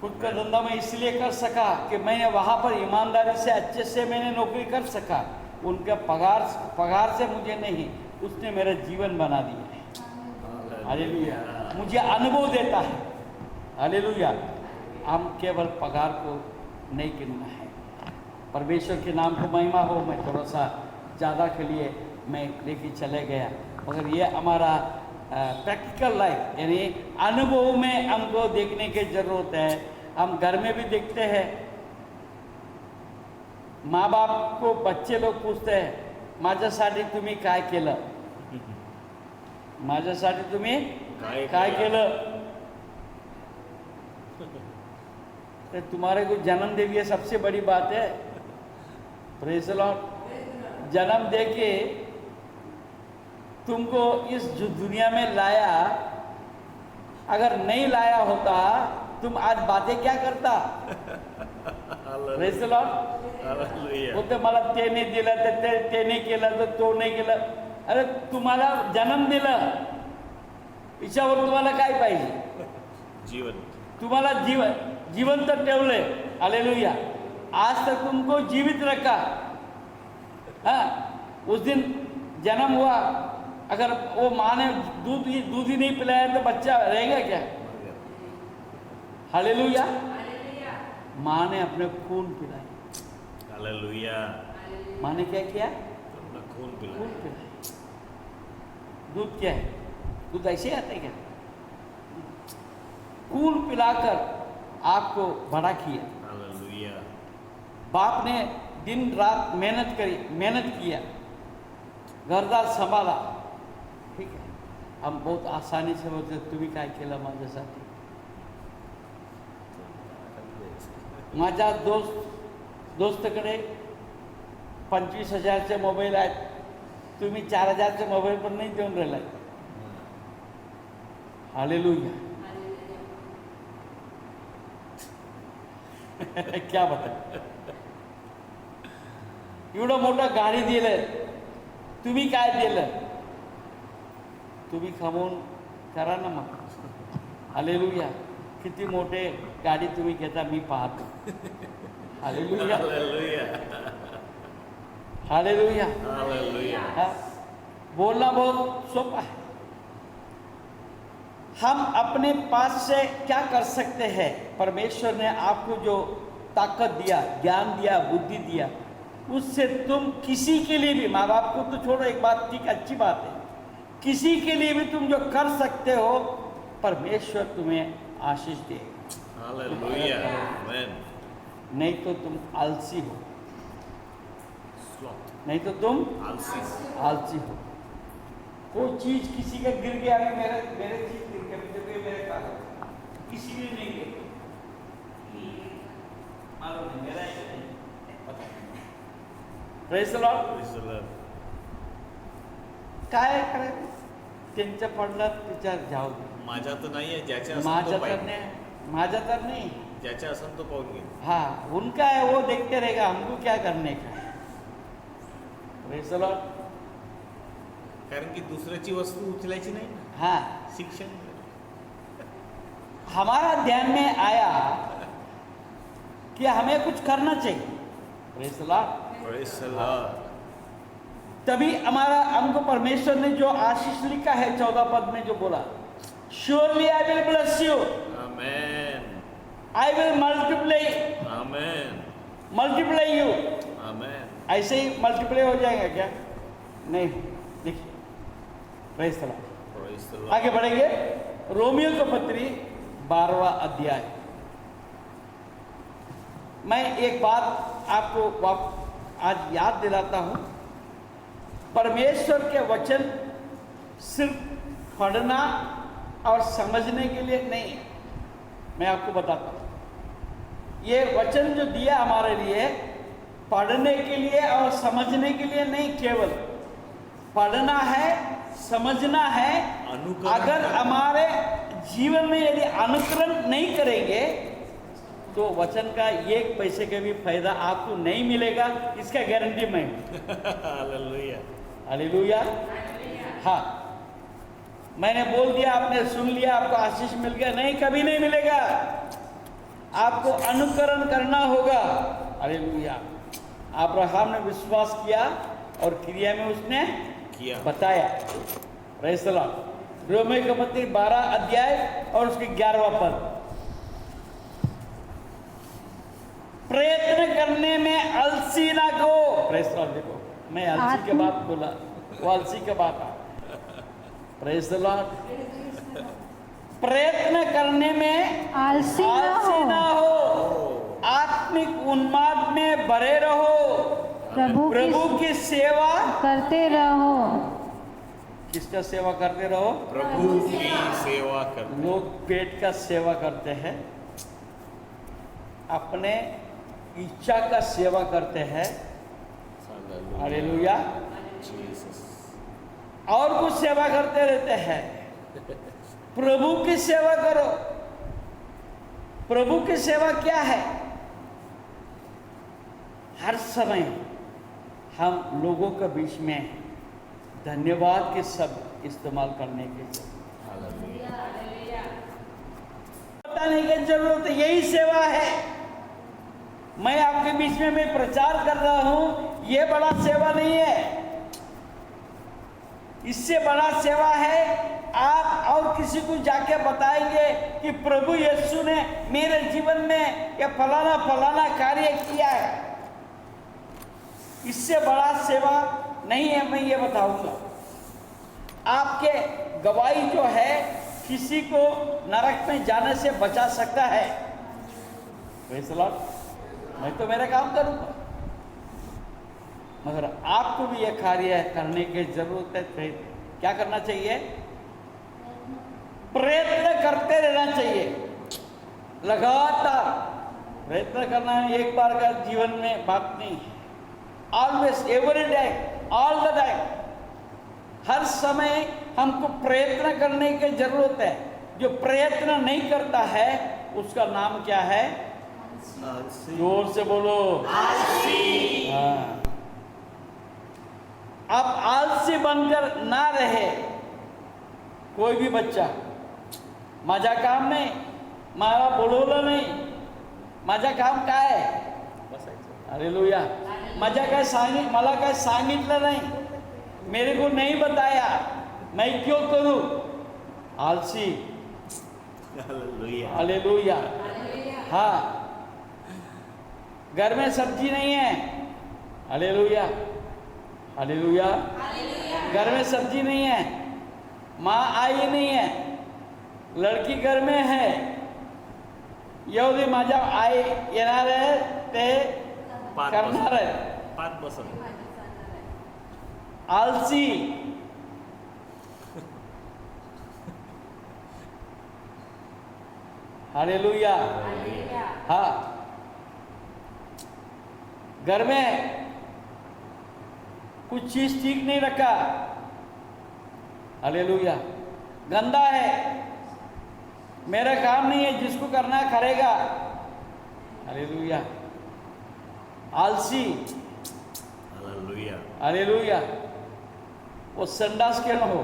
खुद का धंधा मैं इसलिए कर सका कि मैंने वहाँ पर ईमानदारी से अच्छे से मैंने नौकरी कर सका। उनके पगार से मुझे नहीं, उसने मेरा जीवन बना दिया है। हालेलुया। मुझे अनुभव देता है। हालेलुया। हम केवल पगार को नहीं गिनना है। परमेश्वर के नाम को महिमा हो। मैं थोड़ा सा ज़्यादा के लिए मैं लेके चले गया, मगर ये हमारा प्रैक्टिकल लाइफ यानी अनुभव में हमको देखने की ज़रूरत है। हम घर में भी देखते हैं, माँ बाप को बच्चे लोग पूछते हैं माझ्यासाठी तुम्ही काय केलं, माझ्यासाठी तुम्ही काय केलं। तो तुम्हारे को जन्म दे दिया सबसे बड़ी बात है। Praise the Lord. जन्म दे के तुमको इस दुनिया में लाया, अगर नहीं लाया होता तुम आज बातें क्या करता? Praise the lord. हालेलुया। बोलते मला ते नाही दिलं, ते नाही केलं, तर तो नाही केलं। अरे तुम्हाला जन्म दिलं, याच्यावर तुम्हाला काय पाहिजे? जीवन। तुम्हाला जिवंत ठेवले। हालेलुया। आज तक तुमको जीवित रखा। हाँ, उस दिन जन्म हुआ, अगर वो माँ ने दूध ही नहीं पिलाया तो बच्चा रहेगा क्या? हालेलुया। माँ ने अपने खून पिलाया। हालेलुया। माँ ने क्या किया? अपना खून खून पिलाया। पिलाया। दूध क्या है? दूध ऐसे आता है क्या? खून पिलाकर आपको बड़ा किया। हालेलुया। बाप ने दिन रात मेहनत किया, घरदार संभाला। ठीक है, हम बहुत आसानी से बोलते तुम्ही काय केलं माझ्यासाठी। माझ्या दोस्तकडे 25,000चे मोबाईल आहेत, तुम्ही 4,000चे मोबाईल पण नाही देऊन राहिलाय। हालेलुया। क्या बता, एवढं मोठं गाडी दिलं, तुम्ही काय दिलं? तुम्ही कमवून करा ना मग। हालेलुया। किती मोठे गाडी तुम्ही घेता मी पाहतो। हालेलुया। हालेलुया। हालेलुया। हालेलुया। हाँ, बोलना बहुत सोपा है। हम अपने पास से क्या कर सकते हैं? परमेश्वर ने आपको जो ताकत दिया, ज्ञान दिया, बुद्धि दिया, उससे तुम किसी के लिए भी, माँ बाप को तो छोड़ो, एक बात ठीक अच्छी बात है, किसी के लिए भी तुम जो कर सकते हो परमेश्वर तुम्हें आशीष देगा। हालेलुया। आमेन। नहीं तो तुम आलसी हो, Sloth. नहीं तो तुम आलसी. आलसी हो। कोई चीज किसी का गिर गया, अभी मेरे चीज गिर गया, जब मेरे कागज किसी ने नहीं गिरा, मालूम नहीं मेरा है कि नहीं, पता नहीं। Praise the Lord. Praise the Lord. काय करायचं, त्यांच्या पडलं त्याच्यात जाऊ दे. माझ्या तर नाही आहे, ज्याच्या असेल माझा तो तर पाहिजे. नहीं, माझा तर नहीं। ज्याच्या असेल तो पाहून घे. हाँ, उनका है वो देखते रहेगा, हमको क्या करने का है। Praise the Lord. कारण की दुसऱ्याची वस्तू उचलायची नाही ना. हाँ, शिक्षण. हमारा ध्यान में आया कि हमें कुछ करना चाहिए। Praise the Lord. Praise the Lord. तभी हमको परमेश्वर ने जो आशीष लिखा है 14 पद में जो बोला, Surely I will bless you, Amen. I will multiply you। Amen. ऐसे ही मल्टीप्लाई हो जाएगा क्या? नहीं, देखिए। Praise the Lord। Praise the Lord. आगे बढ़ेंगे। रोमियो का पत्री 12वां अध्याय। मैं एक बात आपको आज याद दिलाता हूं, परमेश्वर के वचन सिर्फ पढ़ना और समझने के लिए नहीं है। मैं आपको बताता हूं, ये वचन जो दिया हमारे लिए पढ़ने के लिए और समझने के लिए नहीं, केवल पढ़ना है, समझना है। अनुकरण अगर करना। हमारे जीवन में यदि अनुकरण नहीं करेंगे तो वचन का एक पैसे का भी फायदा आपको नहीं मिलेगा, इसका गारंटी मैं हूं। Hallelujah. हालेलुया। हाँ, मैंने बोल दिया, आपने सुन लिया, आपको आशीष मिल गया, नहीं, कभी नहीं मिलेगा। आपको अनुकरण करना होगा। हालेलुया। अब्राहम ने विश्वास किया और क्रिया में उसने किया। बताया। Praise the Lord. रोमियो का पत्री 12 अध्याय और उसके 11वां पद। प्रयत्न करने में आलसी ना को। Praise the Lord. देखो, मैं आलसी के बात बोला, वो आलसी के बात आ। Praise the Lord. प्रयत्न करने में आलसी ना हो, आत्मिक उन्माद में भरे रहो, प्रभु की सेवा करते रहो। किसका सेवा करते रहो? प्रभु की सेवा करते. लोग पेट का सेवा करते हैं, अपने इच्छा का सेवा करते हैं। हालेलुया। Jesus. और कुछ सेवा करते रहते हैं। प्रभु की सेवा करो। प्रभु की सेवा क्या है? हर समय हम लोगों के बीच में धन्यवाद के शब्द इस्तेमाल करने के लिए Hallelujah. बताने की जरूरत है, यही सेवा है। मैं आपके बीच में मैं प्रचार कर रहा हूं, ये बड़ा सेवा नहीं है। इससे बड़ा सेवा है आप और किसी को जाके बताएंगे कि प्रभु यीशु ने मेरे जीवन में ये फलाना फलाना कार्य किया है। इससे बड़ा सेवा नहीं है, मैं ये बताऊंगा। आपके गवाही जो है किसी को नरक में जाने से बचा सकता है। Praise the Lord. मैं तो मेरा काम करूंगा, मगर आपको भी यह कार्य करने की जरूरत है। क्या करना चाहिए? प्रयत्न करते रहना चाहिए, लगातार प्रयत्न करना है। एक बार का जीवन में बात नहीं है। Always, every time, all the time, हर समय हमको प्रयत्न करने की जरूरत है। जो प्रयत्न नहीं करता है उसका नाम क्या है? जोर से बोलो, आलसी। हाँ, आप आलसी बनकर ना रहे। कोई भी बच्चा माझा काम नहीं, मारा बोलवलं नाही, माझा काम काय? हालेलुया। माझा काय मला काय सांगितलं नहीं, मेरे को नहीं बताया, मैं क्यों करूं? आलसी। Hallelujah. हालेलुया। हाँ, घर में सब्जी नहीं है। हालेलुया। हालेलुया। घर में सब्जी नहीं है, माँ आई नहीं है, लड़की घर में है, येवदी माझ्या आई येणार आहे ते पाच करणार आहे। पाच बसन. आलसी, हालेलुया। हाँ, घर में कुछ चीज ठीक नहीं रखा, हालेलुया, गंदा है, मेरा काम नहीं है, जिसको करना करेगा, हालेलुया। आलसी, हालेलुया, हालेलुया, वो संडास क्यों न हो,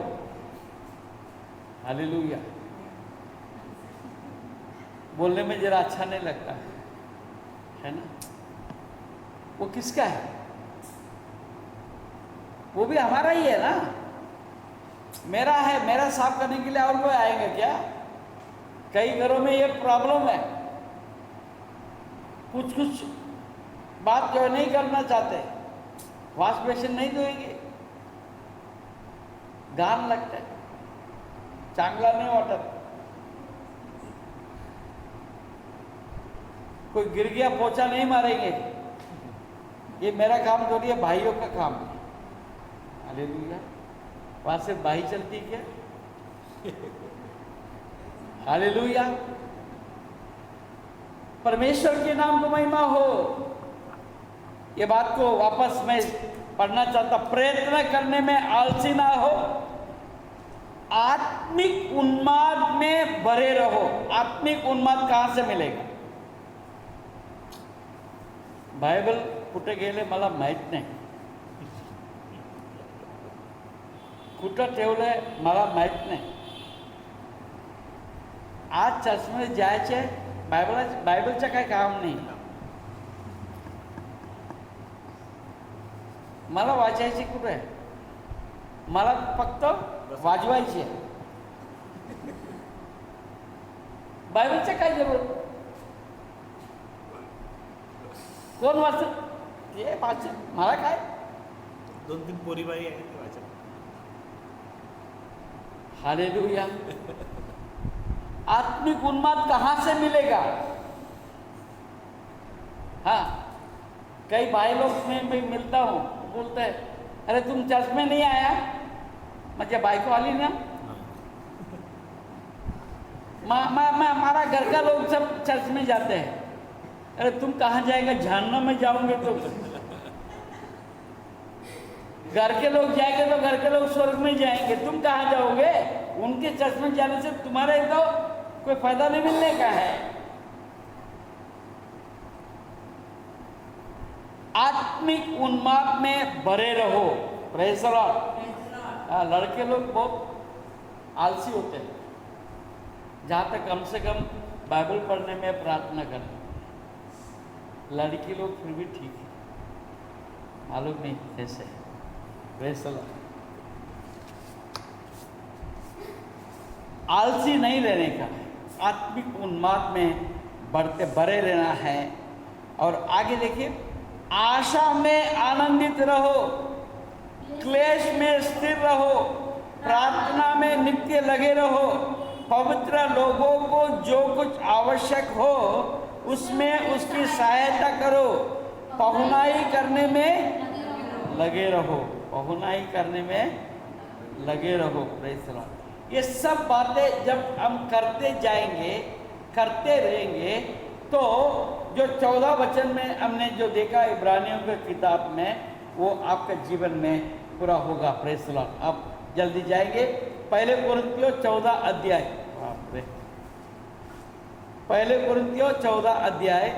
हालेलुया। बोलने में जरा अच्छा नहीं लगता है ना? वो किसका है? वो भी हमारा ही है ना, मेरा है। मेरा साफ करने के लिए और कोई आएगा क्या? कई घरों में ये प्रॉब्लम है, कुछ बात जो नहीं करना चाहते, वॉश बेसिन नहीं धोएंगे, घाण लगता है, चांगला नहीं वाटत। कोई गिर गया पोछा नहीं मारेंगे, ये मेरा काम थोड़ी है, भाइयों का काम है, हालेलुया। वहां से भाई चलती क्या, हालेलुया। परमेश्वर के नाम को महिमा हो। ये बात को वापस मैं पढ़ना चाहता, प्रयत्न करने में आलसी ना हो, आत्मिक उन्माद में भरे रहो। आत्मिक उन्माद कहां से मिलेगा? बाइबल कुठे गेले मला माहित नाही, कुठं ठेवलंय मला माहित नाही। आज चर्चमध्ये जायचे, बायबलचं काय काम नाही, मला वाचायची कुठे आहे, मला फक्त वाजवायची आहे, बायबलचं काय जरूर? कोण वाचत? ते वाचत, मला काय? 2-3 पोरीबाई आहे ते वाचत। हालेलुया। आत्मिक उन्माद कहां से मिलेगा? हाँ, कई भाई लोग में मैं मिलता हूँ, बोलते हैं, अरे तुम चर्च में नहीं आया? मतलब बाइक वाली ना, हमारा घर का लोग सब चर्च में जाते हैं। अरे तुम कहाँ जाएगा? जहन्नम में जाओगे तो। घर के लोग जाएंगे तो घर के लोग स्वर्ग में जाएंगे, तुम कहाँ जाओगे? उनके चर्च में जाने से तुम्हारे तो कोई फायदा नहीं मिलने का है। आत्मिक उन्माद में भरे रहो। Praise the Lord. लड़के लोग बहुत आलसी होते हैं, जहाँ तक कम से कम बाइबल पढ़ने में प्रार्थना करें। लड़की लोग फिर भी ठीक है, मालूम नहीं कैसे है। Praise the Lord. आलसी नहीं रहने का, आत्मिक उन्माद में भरे रहना है। और आगे देखिए, आशा में आनंदित रहो, क्लेश में स्थिर रहो, प्रार्थना में नित्य लगे रहो, पवित्र लोगों को जो कुछ आवश्यक हो उसमें उसकी सहायता करो, पहुनाई करने में लगे रहो, पहुनाई करने में लगे रहो। Praise the Lord. ये सब बातें जब हम करते जाएंगे, करते रहेंगे, तो जो 14 वचन में हमने जो देखा इब्रानियों की किताब में, वो आपके जीवन में पूरा होगा। Praise the Lord. अब जल्दी जाएंगे, पहले कोरिन्थियों 14 अध्याय, पहले कोरिन्थियों 14 अध्याय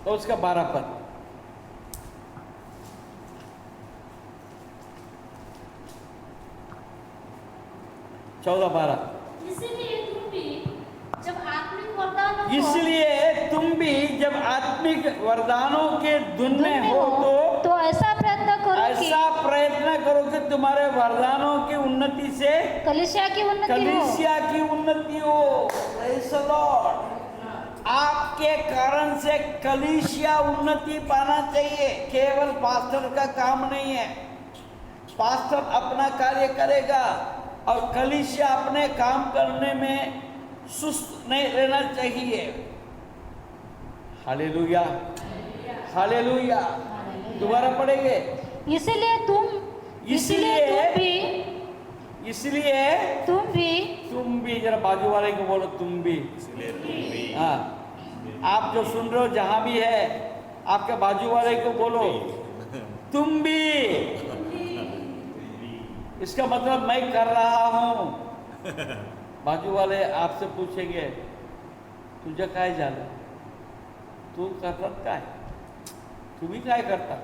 तो उसका 12 पद। 14-12। इसलिए तुम भी जब आत्मिक वरदानों के धुन में हो तो ऐसा प्रयत्न करो कि तुम्हारे वरदानों की उन्नति से कलीसिया की उन्नति हो। Praise the Lord. आपके कारण से कलीसिया उन्नति पाना चाहिए, केवल पास्टर का काम नहीं है। पास्टर अपना कार्य करेगा और कलीसिया अपने काम करने में सुस्त नहीं रहना चाहिए। Hallelujah, hallelujah. दोबारा पढ़ेंगे। इसलिए तुम भी जरा बाजू वाले को बोलो, तुम भी। इसलिए तुम भी हाँ, आप जो सुन रहे हो जहां भी है, आपके बाजू वाले को बोलो तुम भी। इसका मतलब मैं कर रहा हूं। बाजू वाले आपसे पूछेंगे तुझे काय झालं, तू करतात काय, तुम्ही काय करता,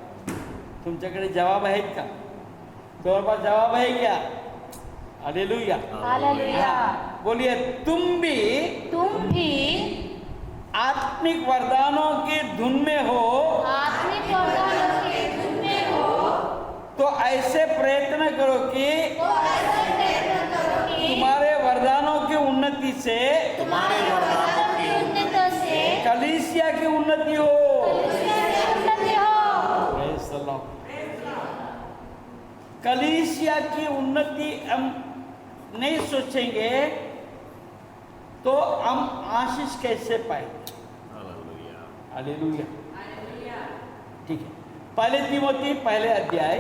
तुमच्याकडे जवाब आहेत का? तुम्हारे पास जवाब है क्या? Hallelujah, hallelujah. बोलिए तुम भी आत्मिक वरदानों की धुन में हो, आत्मिक वरदानों की धुन में हो, तो ऐसे प्रयत्न करो कि तुम्हारे वरदानों की उन्नति से तुम्हारे वरदानों की उन्नति से कलीसिया की उन्नति हो। उन्नति हो। Praise the Lord. कलीसिया की उन्नति हम नहीं सोचेंगे तो हम आशीष कैसे पाएंगे? हालेलुया। हालेलुया। ठीक है, पहले तीमुथी पहले अध्याय,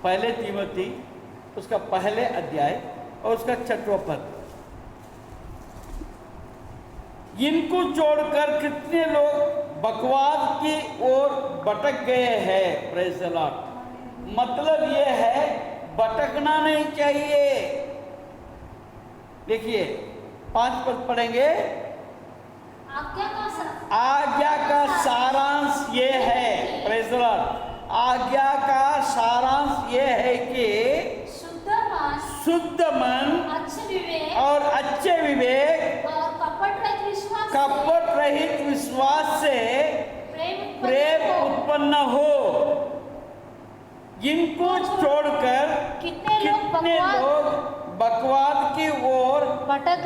पहले तीमुथी उसका पहले अध्याय और उसका 6वां पद। इनको छोड़कर कितने लोग बकवाद की ओर भटक गए हैं। Praise the Lord. मतलब ये है भटकना नहीं चाहिए। देखिए 5 पद पढ़ेंगे। आज्ञा का सारांश ये है, प्रेज़ द लॉर्ड, आज्ञा का सारांश ये है कि शुद्ध मन और अच्छे विवेक कपट रहित विश्वास से प्रेम उत्पन्न हो। इनको छोड़कर कितने लोग बकवाद की ओर भटक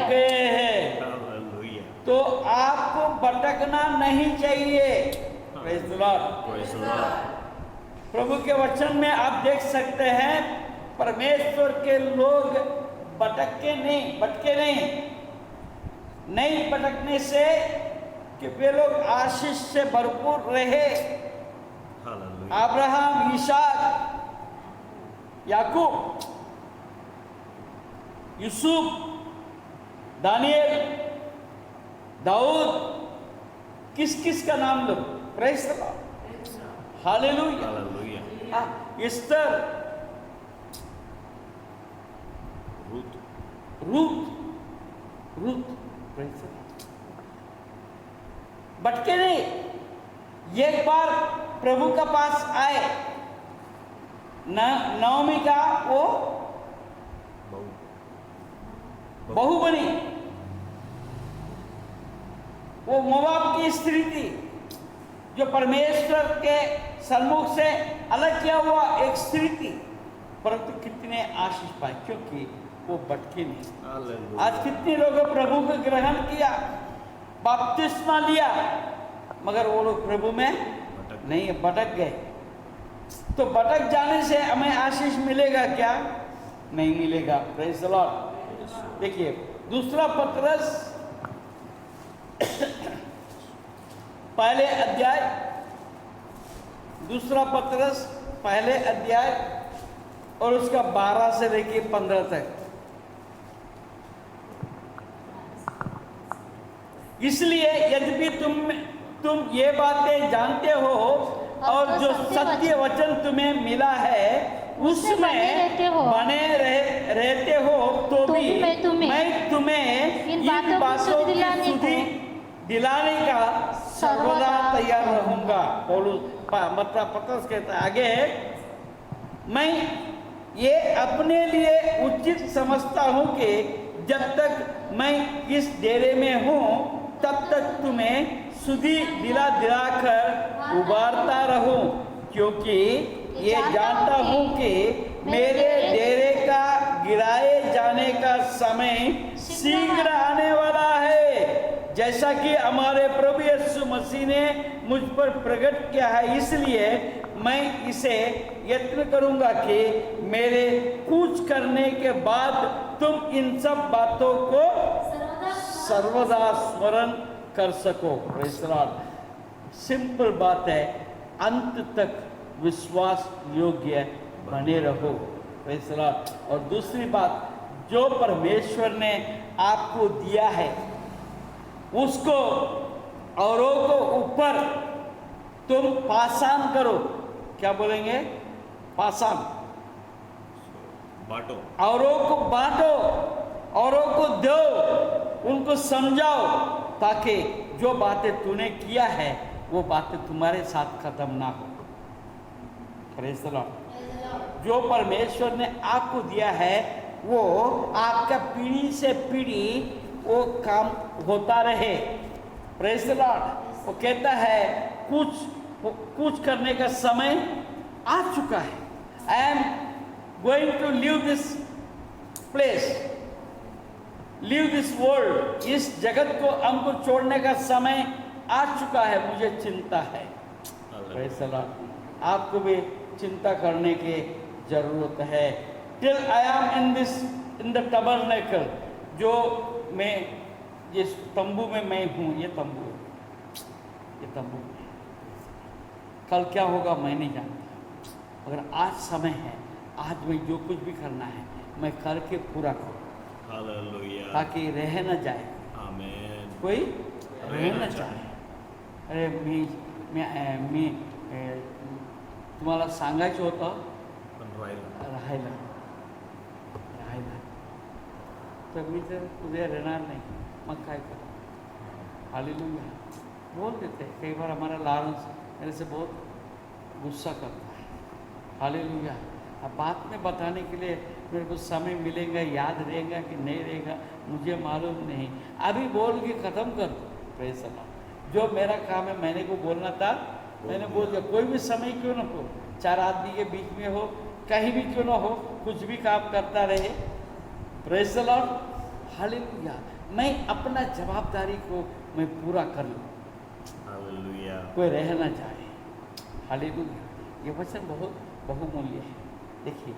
गए हैं। हालेलुया। तो आपको भटकना नहीं चाहिए। Praise the lord. Praise the lord. प्रभु के वचन में आप देख सकते हैं परमेश्वर के लोग भटके नहीं भटकने से कि वे लोग आशीष से भरपूर रहे। हालेलुया। अब्राहम, इसहाक, याकूब, यूसुफ, दानियल, दाऊद, किस का नाम लो? Praise the lord. Hallelujah. Hallelujah. Esther, Ruth, praise the lord. भटके नहीं, एक बार प्रभु का पास आए। नवमी का वो बहू बनी, वो मोआब की स्त्री थी जो परमेश्वर के सन्मुख से अलग किया हुआ एक स्त्री थी, परंतु कितने आशीष पाए क्योंकि वो भटके नहीं। हालेलुया। आज कितने लोगों प्रभु को ग्रहण किया, बपतिस्मा लिया, मगर वो लोग प्रभु में नहीं, भटक गए। तो भटक जाने से हमें आशीष मिलेगा क्या? नहीं मिलेगा। Praise the Lord. देखिए दूसरा पत्रस पहले अध्याय, दूसरा पत्रस पहले अध्याय और उसका 12 से लेकर 15 तक। इसलिए यद्यपि तुम ये बातें जानते हो और जो सत्य वचन तुम्हें मिला है उसमें बने रहते हो, तो भी मैं तुम्हें इन बातों की सुधि दिलाने का सर्वदा तैयार रहूंगा। मतलब पत्रस कहता है आगे, मैं ये अपने लिए उचित समझता हूँ कि जब तक मैं इस डेरे में हूँ तब तक तुम्हें सुधि दिलाकर उबारता रहूं, क्योंकि ये जानता हूं कि मेरे डेरे का गिराए जाने का समय शीघ्र आने वाला है, जैसा कि हमारे प्रभु यीशु मसीह ने मुझ पर प्रकट किया है। इसलिए मैं इसे यत्न करूंगा कि मेरे कूच करने के बाद तुम इन सब बातों को सर्वदा स्मरण कर सको। Praise the Lord. सिंपल बात है, अंत तक विश्वास योग्य बने रहो। Praise the Lord. और दूसरी बात, जो परमेश्वर ने आपको दिया है उसको औरों को ऊपर तुम पासान करो। क्या बोलेंगे? पासान। बांटो। औरों को बांटो, औरों को दो, उनको समझाओ, ताकि जो बातें तूने किया है वो बातें तुम्हारे साथ खत्म ना हो। Praise the Lord. जो परमेश्वर ने आपको दिया है वो आपका पीढ़ी से पीढ़ी वो काम होता रहे। Praise the Lord. वो कहता है कुछ करने का समय आ चुका है। I am going to leave this place, leave this world. इस जगत को हमको छोड़ने का समय आ चुका है, मुझे चिंता है। Praise the Lord. आपको भी चिंता करने की जरूरत है। Till I am in the tabernacle, जो मैं जिस तंबू में मैं हूँ, ये तंबू है, ये तंबू है। कल क्या होगा मैं नहीं जानता, मगर आज समय है, आज मैं जो कुछ भी करना है मैं करके पूरा करूँ, हालेलुया, ताकि रह न जाए, आमेन, कोई रह न जाए। अरे मी तुम्हाला सांगायचं होतं पण राहायला, तर मी जर उद्या रहणार नहीं, मग काय करूँ? हालेलुया। बोल देते हैं। कई बार हमारा लारेंस मेरे से बहुत गुस्सा करता है। हालेलुया। अब बात में बताने के लिए मेरे को समय मिलेगा, याद रहेगा कि नहीं रहेगा मुझे मालूम नहीं। अभी बोल के ख़त्म कर दो। Praise the Lord. जो मेरा काम है, मैंने को बोलना था, मैंने बोल दिया। कोई भी समय क्यों ना हो, 4 आदमी के बीच में हो, कहीं भी क्यों ना हो, कुछ भी काम करता रहे। Praise the lord. हालेलुया। मैं अपना जवाबदारी को मैं पूरा कर लूँ, हालेलुया, कोई रह ना जाए। हालेलुया। ये वचन बहुत बहुमूल्य है। देखिए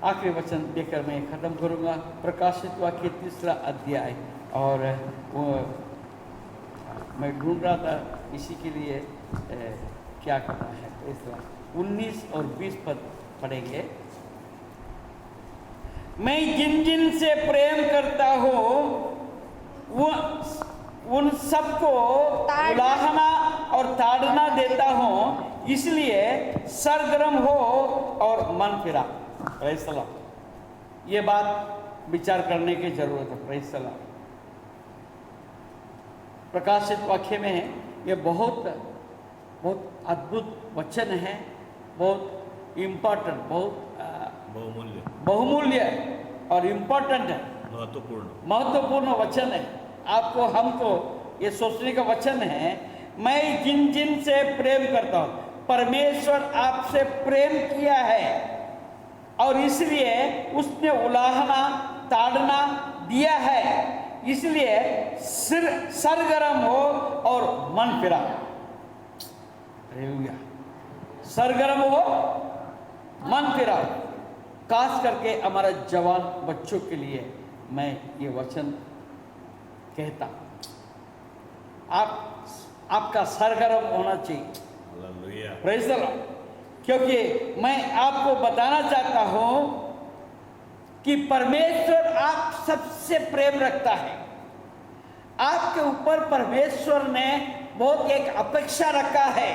आखिरी वचन देकर मैं ख़त्म करूँगा। प्रकाशित वाक्य 3 अध्याय, और वो मैं ढूंढ रहा था इसी के लिए क्या करना है। इसलिए 19 और 20 पद पढ़ेंगे। मैं जिन जिन से प्रेम करता हूँ वो उन सबको उलाहना और ताड़ना देता हूँ, इसलिए सरगर्म हो और मन फिरा। Praise the Lord. ये बात विचार करने की जरूरत है। Praise the Lord. प्रकाशित वाक्य में है, ये बहुत अद्भुत वचन है, बहुत इम्पोर्टेंट, बहुत बहुमूल्य और इम्पोर्टेंट है, महत्वपूर्ण वचन है। आपको हमको ये सोचने का वचन है। मैं जिन जिन से प्रेम करता हूँ, परमेश्वर आपसे प्रेम किया है और इसलिए उसने उलाहना ताड़ना दिया है, इसलिए सरगर्म हो और मन फिरा। हालेलुया। सरगर्म हो, मन फिरा। खास करके हमारा जवान बच्चों के लिए मैं ये वचन कहता, आपका सरगर्म होना चाहिए। हालेलुया। Praise the Lord. क्योंकि मैं आपको बताना चाहता हूं कि परमेश्वर आप सबसे प्रेम रखता है। आपके ऊपर परमेश्वर ने बहुत एक अपेक्षा रखा है।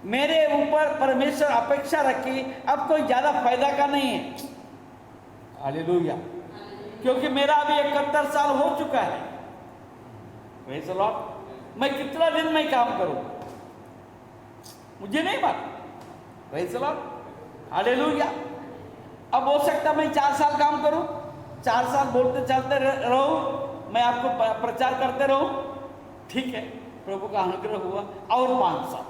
मेरे ऊपर परमेश्वर अपेक्षा रखी, अब कोई ज्यादा फायदा का नहीं है। हालेलुया। क्योंकि मेरा अभी 71 साल हो चुका है। Praise the Lord. मैं कितना दिन में काम करूं मुझे नहीं मालूम। Praise the lord. हालेलुया। अब हो सकता मैं 4 साल काम करूं, 4 साल बोलते चलते रहूं, मैं आपको प्रचार करते रहूं, ठीक है, प्रभु का अनुग्रह हुआ। और 5 साल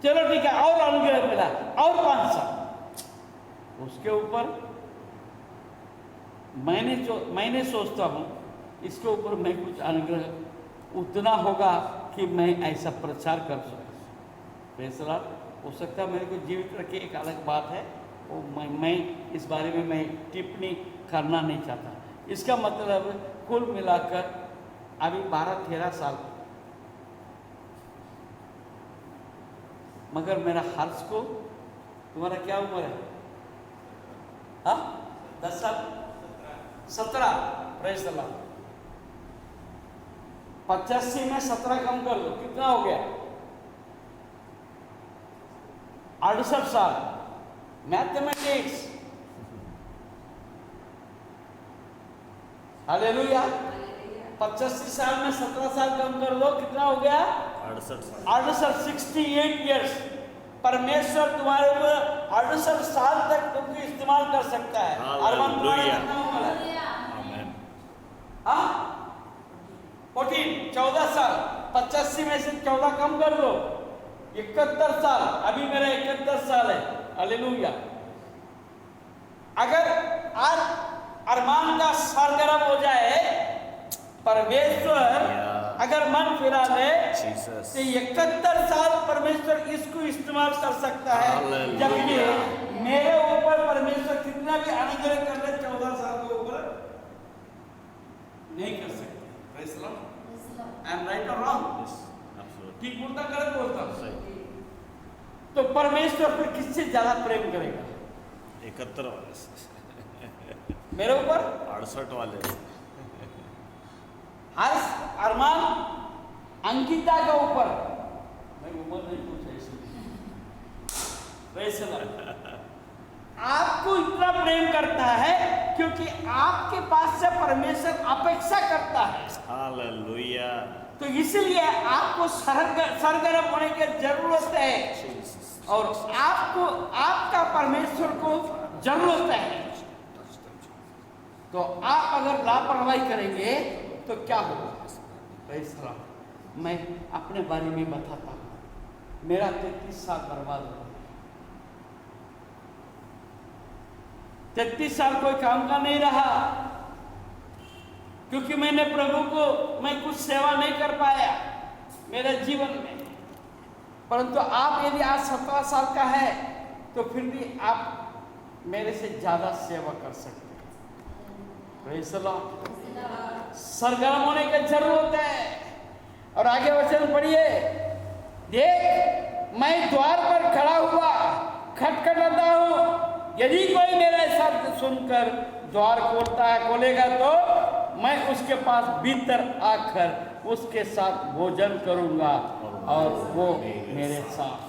चलो ठीक है, और अनुग्रह मिला, और 5 साल। उसके ऊपर मैंने सोचता हूं इसके ऊपर मैं कुछ अनुग्रह उतना होगा कि मैं ऐसा प्रचार कर सकूं। Praise the Lord. हो सकता है मेरे को जीवित रखे, एक अलग बात है, वो मैं इस बारे में मैं टिप्पणी करना नहीं चाहता। इसका मतलब कुल मिलाकर अभी 12-13 साल, मगर मेरा हर्ष को, तुम्हारा क्या उम्र है? हाँ 10 साल, 17, प्रेज़ द लॉर्ड। 85 में 17 कम कर दो, कितना हो गया? 68 साल। Mathematics, hallelujah. 85 साल में 17 साल कम कर दो, कितना हो गया? 68, 68 ईयर्स। परमेश्वर तुम्हारे ऊपर 68 साल तक तुमको इस्तेमाल कर सकता है। अरमान तुम्हारा कितना उम्र है? हाँ 14 साल। 85 में से 14 कम कर दो, 71 साल। अभी मेरा 71 साल है। हालेलुया। अगर आज अरमान का सरगर्म हो जाए, परमेश्वर अगर मन फिरा ले तो 71 साल परमेश्वर इसको इस्तेमाल कर सकता है। जबकि मेरे ऊपर परमेश्वर कितना भी अनुग्रह कर ले, 14 साल के ऊपर नहीं कर सकते। Praise the Lord. I am right और रॉन्ग? ठीक बोलता, गलत बोलता? तो परमेश्वर फिर किससे ज्यादा प्रेम करेगा? 71 वाले, मेरे ऊपर 68 वाले, हर्ष, अरमान, अंकिता के ऊपर। मैं उम्र नहीं पूछा इसलिए। आपको इतना प्रेम करता है क्योंकि आपके पास से परमेश्वर अपेक्षा करता है। हालेलुया। तो इसलिए आपको सरगर्म होने की जरूरत है और आपको आपका परमेश्वर को जरूरत है। तो आप अगर लापरवाही करेंगे तो क्या होगा? मैं अपने बारे में बताता हूं। मेरा 33 साल बर्बाद हो गया। 33 साल कोई काम का नहीं रहा, क्योंकि मैंने प्रभु को मैं कुछ सेवा नहीं कर पाया मेरे जीवन में। परंतु आप यदि आज 17 साल का है तो फिर भी आप मेरे से ज्यादा सेवा कर सकते हैं। Praise the Lord. सरगर्म होने की जरूरत है। और आगे वचन पढ़िए। देख, मैं द्वार पर खड़ा हुआ खटखटाता हूँ। यदि कोई मेरा शब्द सुनकर द्वार खोलेगा तो मैं उसके पास भीतर आकर उसके साथ भोजन करूंगा और वो मेरे साथ।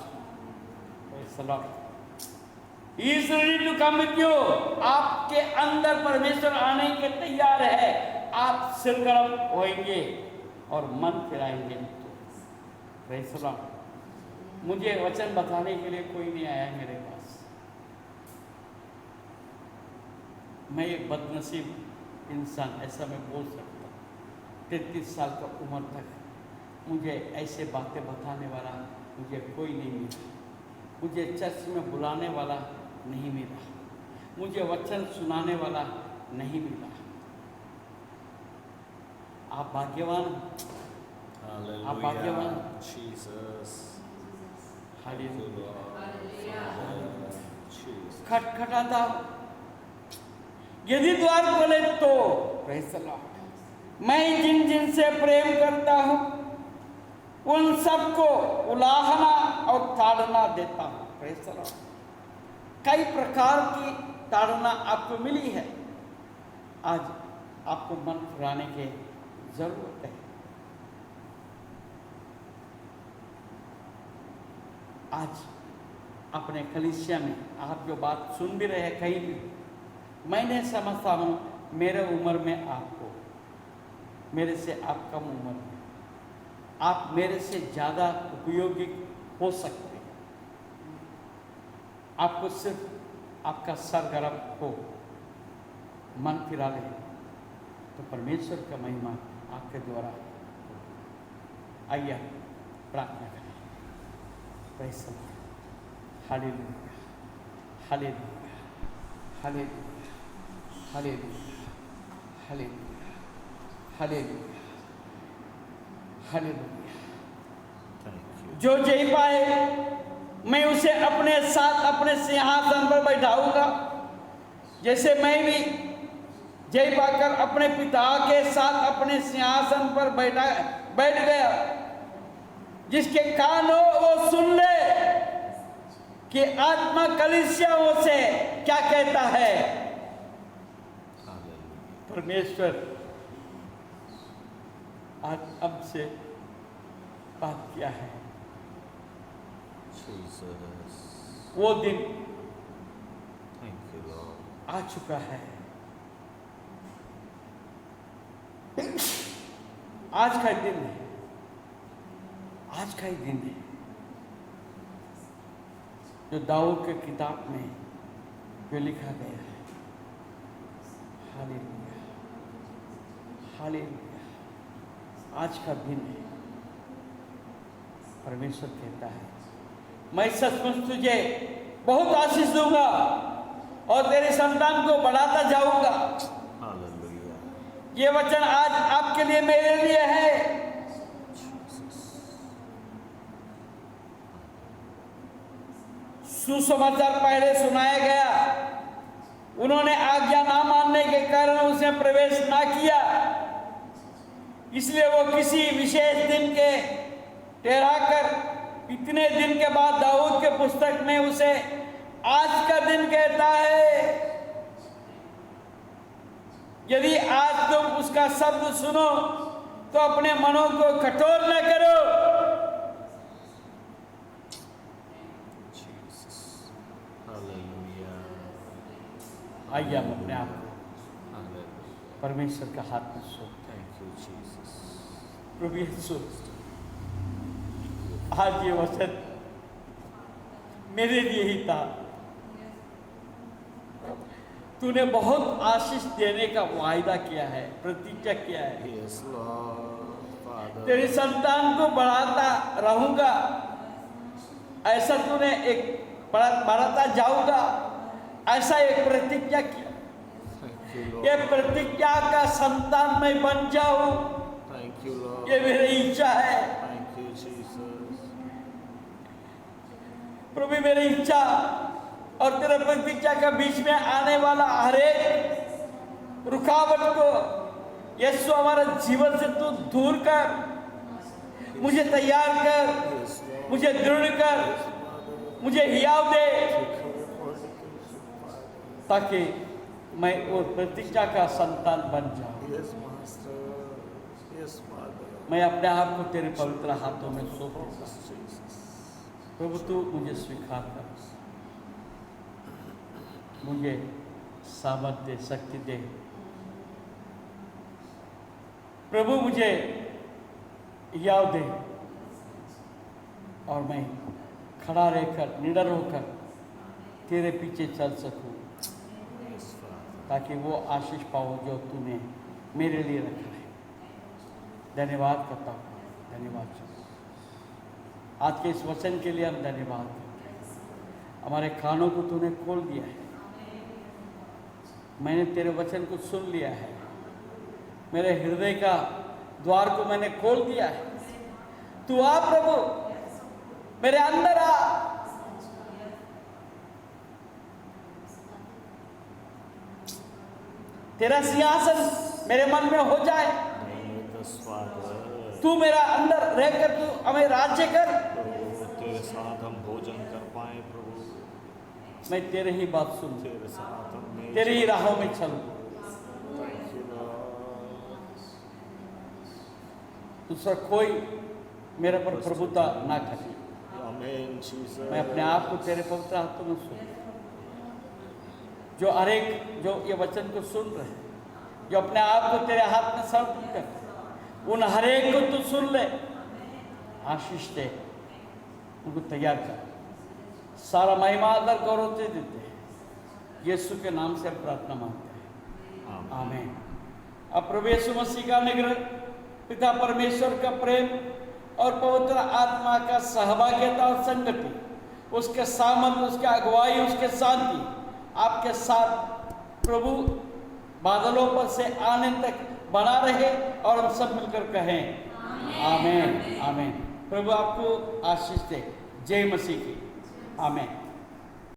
He is ready to come with you। आपके अंदर परमेश्वर आने के तैयार है। आप सरगर्म होएंगे और मन फिराएंगे। Praise the Lord. मुझे वचन बताने के लिए कोई नहीं आया मेरे पास। मैं एक बदनसीब इंसान, ऐसा मैं बोल सकता हूँ। 33 साल का उम्र तक मुझे ऐसे बातें बताने वाला मुझे कोई नहीं मिला। मुझे चर्च में बुलाने वाला नहीं मिला। मुझे वचन सुनाने वाला नहीं मिला। आप भाग्यवान, आप भाग्यवान। खटखटाता, यदि द्वार खोले तो। Praise the Lord. मैं जिन जिन से प्रेम करता हूँ उन सबको उलाहना और ताड़ना देता हूँ। Praise the Lord. कई प्रकार की ताड़ना आपको मिली है। आज आपको मन फिराने की जरूरत है। आज अपने कलीसिया में आप जो बात सुन भी रहे हैं, कहीं भी मैंने समझता हूँ मेरे उम्र में आपको, मेरे से आप कम उम्र में, आप मेरे से ज़्यादा उपयोगी हो सकते हैं। आपको सिर्फ आपका सरगर्म हो, मन फिरा ले तो परमेश्वर का महिमा आपके द्वारा। आइए प्रार्थना करें। Praise the lord. Hallelujah, hallelujah, hallelujah, hallelujah, hallelujah, hallelujah, hallelujah. जो जी पाए मैं उसे अपने साथ अपने सिंहासन पर बैठाऊंगा, जैसे मैं भी जय पाकर अपने पिता के साथ अपने सिंहासन पर बैठ गया। जिसके कान हो वो सुन ले कि आत्मा कलीसियाओं से क्या कहता है। परमेश्वर आज हमसे बात किया है। वो दिन आ चुका है। आज का दिन है, आज का ही दिन है जो दाऊद के किताब में जो लिखा गया है। Hallelujah, hallelujah. आज का दिन है। परमेश्वर कहता है मैं सचमुच तुझे बहुत आशीष दूंगा और तेरे संतान को बढ़ाता जाऊंगा। ये वचन आज आपके लिए मेरे लिए है। सुसमाचार पहले सुनाया गया, उन्होंने आज्ञा ना मानने के कारण उसे प्रवेश ना किया, इसलिए वो किसी विशेष दिन के ठहराकर इतने दिन के बाद दाऊद के पुस्तक में उसे आज का दिन कहता है। यदि आज तुम उसका शब्द सुनो तो अपने मनों को कठोर न करो। आइए हम अपने आप को परमेश्वर का हाथ में सौंपते हैं। प्रभु यीशु, आज ये वचन मेरे लिए ही था। तूने बहुत आशीष देने का वायदा किया है, प्रतिज्ञा किया है। तेरी संतान को बढ़ाता रहूंगा, ऐसा तूने एक बढ़ाता जाऊंगा, ऐसा एक प्रतिज्ञा किया। ये प्रतिज्ञा का संतान मैं बन जाऊं, ये मेरी इच्छा है। प्रभु मेरी इच्छा और तेरे प्रतिज्ञा के बीच में आने वाला हर एक रुकावट को यीशु हमारे जीवन से तू दूर कर, मुझे तैयार कर, मुझे दृढ़ कर, मुझे हियाव दे, ताकि मैं वो प्रतिज्ञा का संतान बन जाऊं। मैं अपने आप को तेरे पवित्र हाथों में सौंप देता हूं। प्रभु तू मुझे स्वीकार कर, मुझे सामर्थ दे, शक्ति दे। प्रभु मुझे याद दे और मैं खड़ा रहकर निडर होकर तेरे पीछे चल सकूं, ताकि वो आशीष पाओ जो तूने मेरे लिए रखा है। धन्यवाद करता हूँ, धन्यवाद। आज के इस वचन के लिए हम धन्यवाद करते हैं। हमारे कानों को तूने खोल दिया है, मैंने तेरे वचन को सुन लिया है, मेरे हृदय का द्वार को मैंने खोल दिया है। तू आ प्रभु, मेरे अंदर आ। तेरा सिंहासन मेरे मन में हो जाए, तू मेरा अंदर रहकर तू हमें राज्य कर। तेरे साथ हम भोजन कर पाए प्रभु, मैं तेरे ही बात सुन, तेरे साथ हम तेरी ही राहों में चलूं। दूसरा कोई मेरे पर प्रभुता ना करे। मैं अपने आप को तेरे पवित्र हाथों में सुन। जो हर एक जो ये वचन को सुन रहे हैं, जो अपने आप को तेरे हाथ में समर्पित कर, उन हर एक को तू सुन ले, आशीष दे, उनको तैयार कर। सारा महिमा आदर गौरव से देते हैं, यीशु के नाम से प्रार्थना मांगते हैं, आमीन। अब प्रभु यीशु मसीह का अनुग्रह, पिता परमेश्वर का प्रेम और पवित्र आत्मा का सहभागिता और संगति, उसके सामर्थ, उसके अगुवाई, उसके शांति आपके साथ प्रभु बादलों पर से आने तक बना रहे। और हम सब मिलकर कहें आमीन, आमीन। प्रभु आपको आशीष दे। जय मसीह की, आमीन।